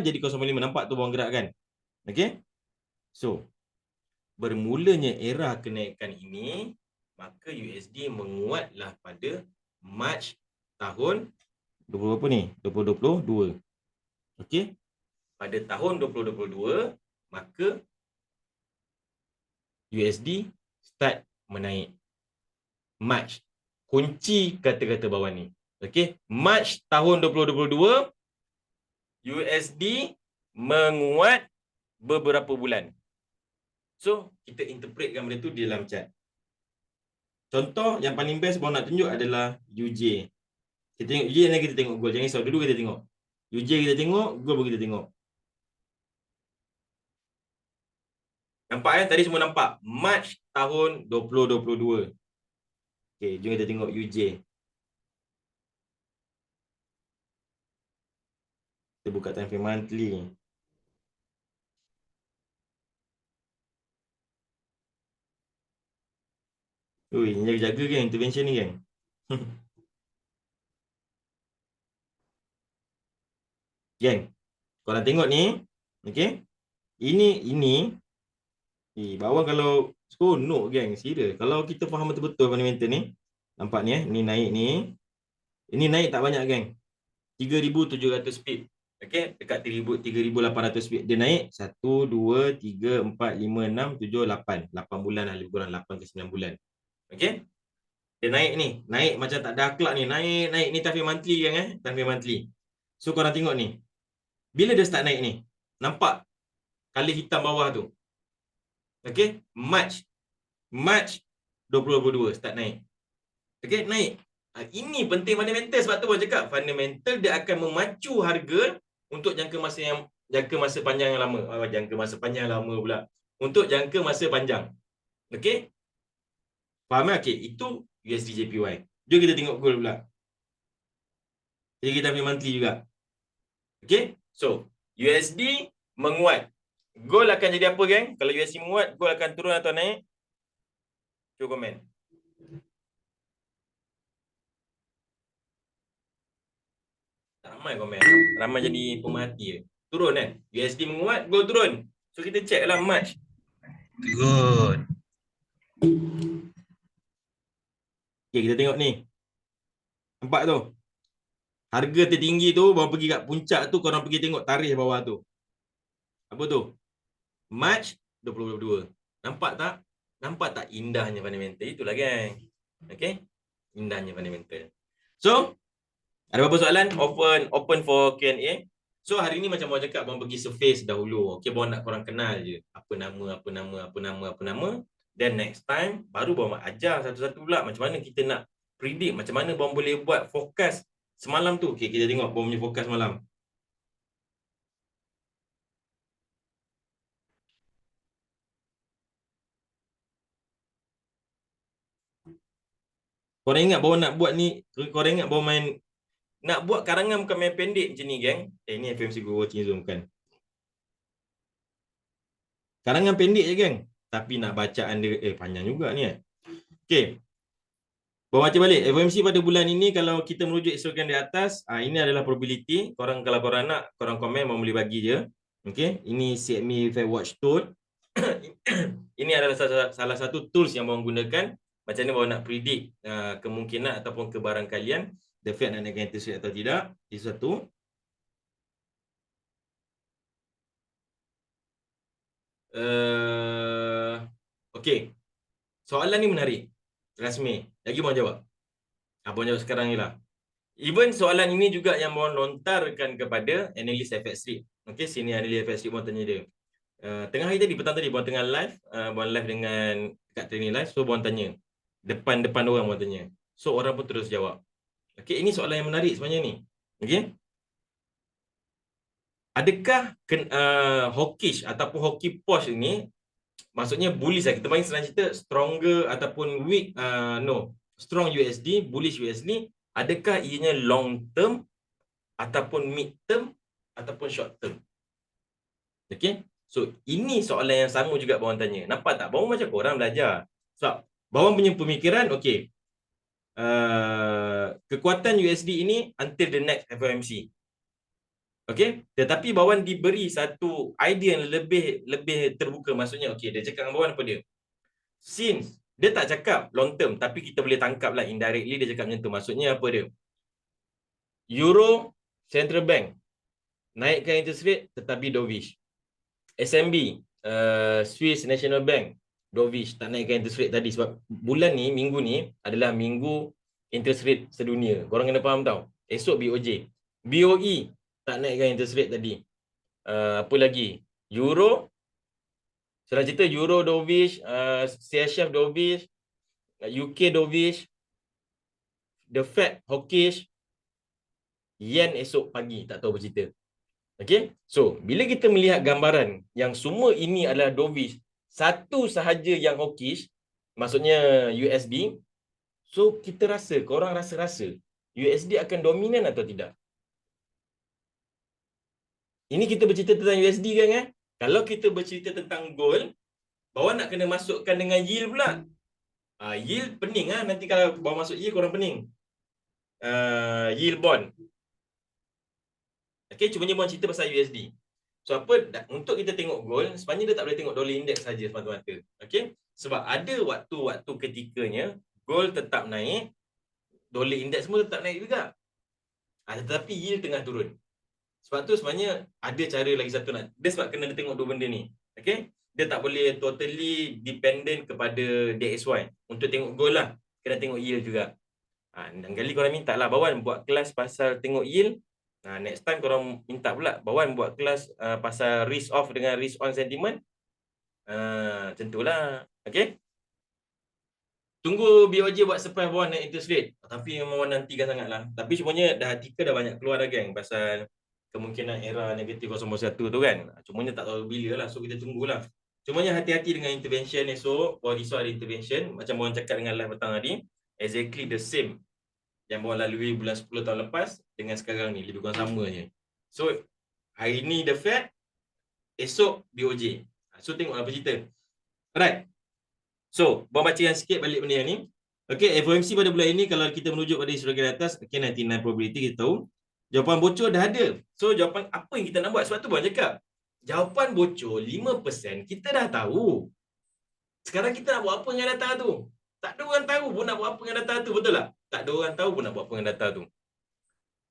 jadi 0.5. Nampak tu bawang gerak kan? Okay, so bermulanya era kenaikan ini maka USD menguatlah pada Mac tahun 20 apa ni? 2022. Okey. Pada tahun 2022, maka USD start menaik. March. Kunci kata-kata bawah ni. Okey. March tahun 2022, USD menguat beberapa bulan. So, kita interpretkan benda tu di dalam chart. Contoh yang paling best baru nak tunjuk adalah UJ. Kita tengok UJ dan kita tengok gold. Jangan risau, dulu kita tengok. UJ kita tengok, gold pun kita tengok. Nampak kan? Tadi semua nampak. March tahun 2022. Okey, jom kita tengok UJ. Kita buka time frame monthly. Ui, jaga-jaga kan intervention ni kan. Geng, korang tengok ni. Okey. Ini bawah kalau seronok geng, serius. Kalau kita faham betul-betul fundamental ni, nampak ni ni naik ni. Ini naik tak banyak geng. 3,700 pip. Okey, dekat 3,800 pip. Dia naik 1 2 3 4 5 6 7 8. 8 bulan lah, lebih kurang 8 ke 9 bulan. Okey. Dia naik ni, naik macam tak ada akhlak ni, naik ni time monthly geng time monthly. So korang tengok ni. Bila dia start naik ni? Nampak color hitam bawah tu. Okey, March 2022 start naik. Okey, naik. Ini penting fundamental, sebab tu orang cakap fundamental dia akan memacu harga untuk jangka masa panjang yang lama. Jangka masa panjang lama pula. Untuk jangka masa panjang. Okey? Faham tak? Okey, itu USD JPY. Jom kita tengok gold pula. Jadi kita ambil monthly juga. Okey? So, USD menguat. Gold akan jadi apa geng? Kalau USD menguat, gold akan turun atau naik? Cuba komen. Ramai komen. Ramai jadi pemerhati je. Turun kan? USD menguat, gold turun. So kita check lah March. Good. Okay, kita tengok ni. Nampak tu? Harga tertinggi tu baru pergi kat puncak tu, korang pergi tengok tarikh bawah tu. Apa tu? March 2022. Nampak tak? Nampak tak indahnya fundamental? Itulah geng. Okay? Indahnya fundamental. So, ada berapa soalan? Open for Q&A. So, hari ni macam orang cakap, abang pergi surface dahulu. Okay, abang nak korang kenal je. Apa nama. Then next time, baru abang ajar satu-satu pula macam mana kita nak predict, macam mana abang boleh buat forecast semalam tu. Okay, kita tengok abang punya forecast malam. Korang ingat bawa nak buat ni, korang ingat bawa main, nak buat karangan bukan main pendek macam ni geng. Ni FMC Go Watching Zoom kan. Karangan pendek je geng. Tapi nak bacaan dia, panjang juga ni. Okay. Bawa baca balik. FOMC pada bulan ini, kalau kita merujuk histogram di atas, ini adalah probability. Korang kalau korang nak, korang komen, mau boleh bagi je. Okay. Ini CME Fed Watch Tool. Ini adalah salah satu tools yang bawang gunakan. Macam mana bawang nak predict kemungkinan ataupun kebarangkalian the Fed nak naikkan interest rate atau tidak. Itu satu. Okay. Soalan ni menarik. Rasmi. Lagi bawang jawab. Abang jawab sekarang ni lah. Even soalan ini juga yang bawang lontarkan kepada analis FX Street. Okay, sini analis FX Street bawang tanya dia. Tengah hari tadi, petang tadi, bawang tengah live. Bawang live dengan kat training live. So, bawang tanya. Depan orang bawang tanya. So, orang pun terus jawab. Okay, ini soalan yang menarik sebenarnya ni. Okay. Adakah hawkish ataupun hawky push ini, maksudnya bullish lah. Kita panggil senang cerita stronger ataupun weak, strong USD, bullish USD. Adakah ianya long term ataupun mid term ataupun short term? Okay. So, ini soalan yang sama juga bawang tanya. Nampak tak? Bawang macam korang belajar. So, bawang punya pemikiran, okay. Kekuatan USD ini until the next FOMC. Okay. Tetapi bawang diberi satu idea yang lebih terbuka. Maksudnya, okay, dia cakap dengan bawang apa dia? Since Dia tak cakap long term, tapi kita boleh tangkap lah indirectly dia cakap macam tu. Maksudnya apa dia? Euro Central Bank naikkan interest rate tetapi dovish. SNB, Swiss National Bank, dovish, tak naikkan interest rate tadi sebab bulan ni, minggu ni adalah minggu interest rate sedunia. Korang kena faham tau. Esok BOJ. BOE tak naikkan interest rate tadi. Apa lagi? Euro, senang cerita Euro dovish, CHF dovish, UK dovish, the Fed hawkish, yen esok pagi tak tahu apa cerita. Okay, so bila kita melihat gambaran yang semua ini adalah dovish, satu sahaja yang hawkish, maksudnya USD, so kita rasa, korang rasa-rasa USD akan dominan atau tidak? Ini kita bercerita tentang USD kan? Kalau kita bercerita tentang gold, bawah nak kena masukkan dengan yield pula. Yield pening nanti kalau bawah masuk yield korang pening. Yield bond. Okay, cuma ni cerita pasal USD. So apa, untuk kita tengok gold, sebenarnya dia tak boleh tengok dollar index saja semata-mata. Okay, sebab ada waktu-waktu ketikanya gold tetap naik, dollar index semua tetap naik juga. Tetapi yield tengah turun. Sebab tu sebenarnya ada cara lagi satu nak. Dia sebab kena dia tengok dua benda ni. Okay, dia tak boleh totally dependent kepada DXY. Untuk tengok gold lah, kena tengok yield juga. Dan kali korang minta lah Bawan buat kelas pasal tengok yield. Next time korang minta pula Bawan buat kelas pasal risk off dengan risk on sentiment. Macam tu lah. Okay, tunggu BOJ buat surprise Bawan naik interest rate. Tapi memang Bawan nantikan sangat lah. Tapi semuanya dah artikel dah banyak keluar dah geng pasal kemungkinan era negatif 0.1 tu kan. Cumanya tak tahu bila lah. So kita tunggulah. Cumanya hati-hati dengan intervention esok. Bawan risau ada intervention. Macam Bawan cakap dengan live petang tadi. Exactly the same yang Bawan lalui bulan 10 tahun lepas dengan sekarang ni. Lebih kurang sama je. So hari ni the Fed, esok BOJ. So tengok apa cerita. Alright. So Bawan baca yang sikit balik benda yang ni. Okay, FOMC pada bulan ini kalau kita merujuk pada historical atas, okay, 99 probability kita tahu. Jawapan bocor dah ada. So jawapan apa yang kita nak buat? Sebab tu Bawan cakap, jawapan bocor 5% kita dah tahu. Sekarang kita nak buat apa dengan data tu? Tak ada orang tahu pun nak buat apa dengan data tu, betul tak? Tak ada orang tahu pun nak buat apa dengan data tu.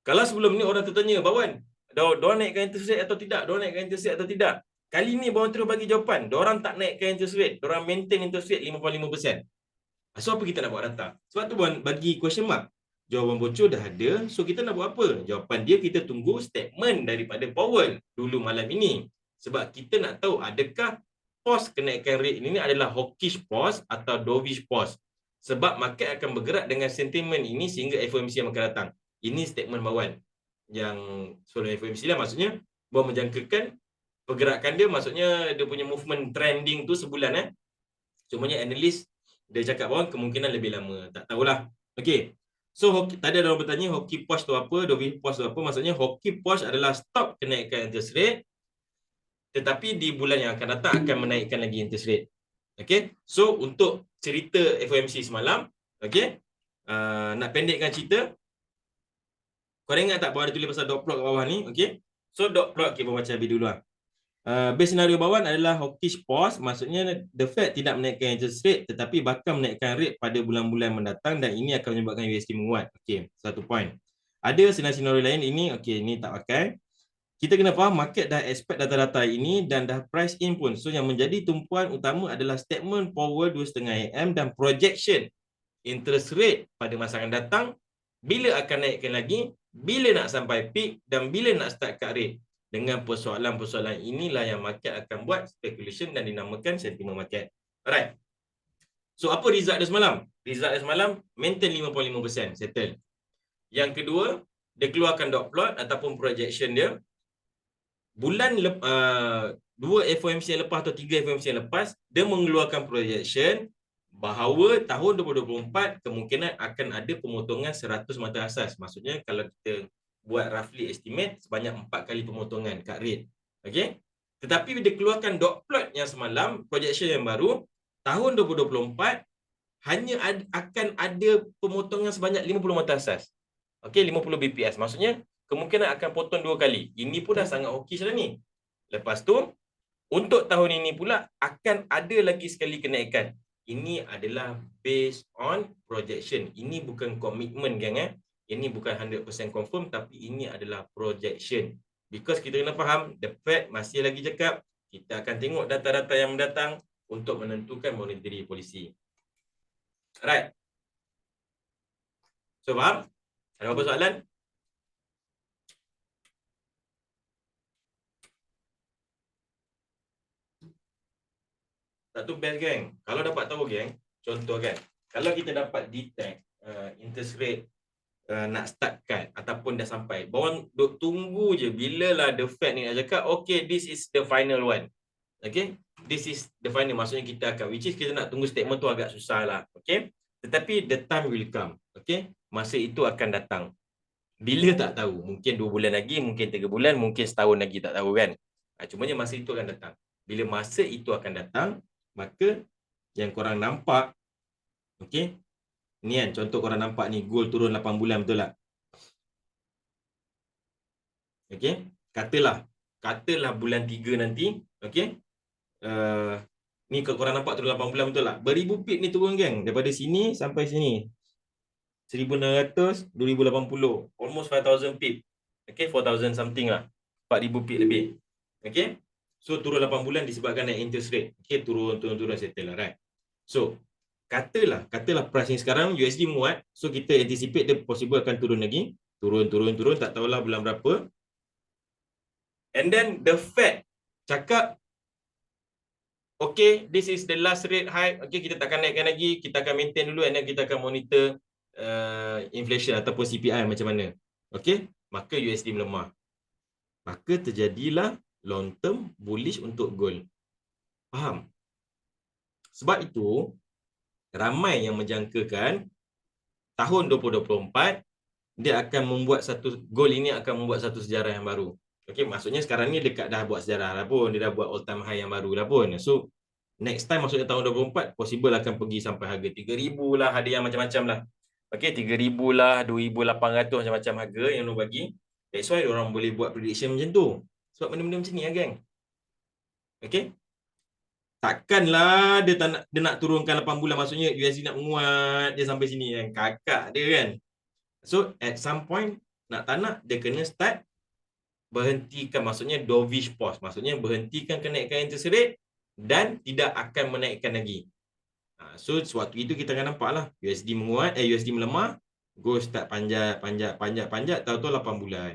Kalau sebelum ni orang tertanya, Bawan, diorang naikkan interest rate atau tidak? Diorang naikkan interest rate atau tidak? Kali ni Bawan terus bagi jawapan. Diorang tak naikkan interest rate. Diorang maintain interest rate 55%. So apa kita nak buat data? Sebab tu Bawan bagi question mark. Jawapan bocor dah ada. So kita nak buat apa? Jawapan dia kita tunggu statement daripada Powell dulu malam ini. Sebab kita nak tahu adakah pause kenaikan rate ini adalah hawkish pause atau dovish pause. Sebab market akan bergerak dengan sentimen ini sehingga FOMC yang akan datang. Ini statement Bawan yang sebelum FOMC lah, maksudnya Bawan menjangkakan pergerakan dia, maksudnya dia punya movement trending tu sebulan. Cumanya analis dia cakap Bawan kemungkinan lebih lama. Tak tahulah. Okay. So tadi ada orang bertanya hawkish pause tu apa, dovish pause tu apa. Maksudnya hawkish pause adalah stop kenaikan interest rate, tetapi di bulan yang akan datang akan menaikkan lagi interest rate. Okay. So untuk cerita FOMC semalam, okay, nak pendekkan cerita, korang ingat tak Bawan ada tulis pasal dot plot kat bawah ni? Okay. So dot plot, okay, Bawan baca habis dulu lah. Base scenario Bawan adalah hawkish pause, maksudnya the Fed tidak menaikkan interest rate tetapi bakal menaikkan rate pada bulan-bulan mendatang dan ini akan menyebabkan USD menguat. Okay, satu point. Ada senario lain ini, okay, ini tak pakai. Kita kena faham market dah expect data-data ini dan dah price in pun. So yang menjadi tumpuan utama adalah statement Powell 2.5 AM dan projection interest rate pada masa akan datang, bila akan naikkan lagi, bila nak sampai peak dan bila nak start cut rate. Dengan persoalan-persoalan inilah yang market akan buat speculation dan dinamakan sentiment market. Alright. So apa result dia semalam? Result dia semalam maintain 55%, settle. Yang kedua, dia keluarkan dot plot ataupun projection dia. Bulan 2 FOMC yang lepas atau 3 FOMC yang lepas, dia mengeluarkan projection bahawa tahun 2024 kemungkinan akan ada pemotongan 100 mata asas. Maksudnya kalau kita buat roughly estimate sebanyak 4 kali pemotongan cut rate. Okay? Tetapi dia keluarkan dot plot yang semalam, projection yang baru, tahun 2024 hanya akan ada pemotongan sebanyak 50 mata asas. Okay, 50 BPS. Maksudnya kemungkinan akan potong 2 kali. Ini pun dah sangat hawkish dah ni. Lepas tu, untuk tahun ini pula akan ada lagi sekali kenaikan. ini adalah based on projection. Ini bukan komitmen gang Ini bukan 100% confirm, tapi ini adalah projection. Because kita kena faham, the Fed masih lagi cakap, kita akan tengok data-data yang mendatang untuk menentukan monetary policy. Alright. So, faham? Ada apa soalan? Satu best geng. Kalau dapat tahu geng, contoh kan, kalau kita dapat detect interest rate nak start cut ataupun dah sampai, bawang duk tunggu je bila lah the Fed ni nak cakap, okay, this is the final one. Okay, this is the final. Maksudnya kita akan, which is kita nak tunggu statement tu agak susah lah. Okay, tetapi the time will come. Okay, masa itu akan datang. Bila tak tahu, mungkin 2 bulan lagi, mungkin 3 bulan, mungkin setahun lagi, tak tahu kan. Cumanya masa itu akan datang. Bila masa itu akan datang, maka yang korang nampak, okay, ni kan contoh korang nampak ni, gold turun 8 bulan, betul tak? Okay, katalah bulan 3 nanti, okay, ni kalau korang nampak turun 8 bulan, betul tak? Beribu pip ni turun geng, daripada sini sampai sini, 1600, 2080, almost 5000 pip. Okay, 4000 something lah, 4000 pip lebih. Okay, so turun 8 bulan disebabkan naik interest rate. Okay, turun settle lah, right? So katalah price ni sekarang USD menguat, so kita anticipate dia possible akan turun lagi, turun, tak tahulah bulan berapa. And then the Fed cakap, okay, this is the last rate hike. Okay, kita takkan naikkan lagi, kita akan maintain dulu, and then kita akan monitor inflation ataupun CPI macam mana. Okay, maka USD melemah. Maka terjadilah long term bullish untuk gold. Faham? Sebab itu, ramai yang menjangkakan tahun 2024, dia akan membuat gold ini akan membuat satu sejarah yang baru. Okay, maksudnya sekarang ni dekat dah buat sejarah lah pun, dia dah buat all time high yang baru lah pun. So, next time maksudnya tahun 2024, possible akan pergi sampai harga 3,000 lah, ada yang macam-macam lah. Okay, 3,000 lah, 2,800 macam-macam harga yang orang bagi. That's why orang boleh buat prediction macam tu. Sebab benda-benda macam ni lah, geng. Okay. Takkanlah dia nak turunkan 8 bulan, maksudnya USD nak menguat dia sampai sini kan. Kakak dia kan. So, at some point, nak tak nak, dia kena start berhentikan, maksudnya dovish pause. Maksudnya berhentikan kenaikan interest rate dan tidak akan menaikkan lagi. So, sewaktu itu kita akan nampak lah USD menguat, USD melemah, gold start panjat, tahu-tahu 8 bulan.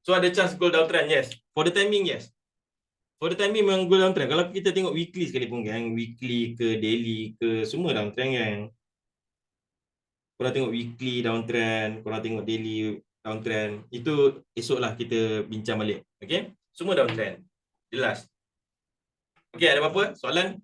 So, ada chance gold downtrend, yes. For the timing, yes. For the timing memang gold downtrend. Kalau kita tengok weekly sekalipun kan, weekly ke daily ke, semua downtrend kan. Korang tengok weekly downtrend, korang tengok daily downtrend, itu esoklah kita bincang balik. Okay, semua downtrend. Jelas. Okay, ada apa-apa soalan?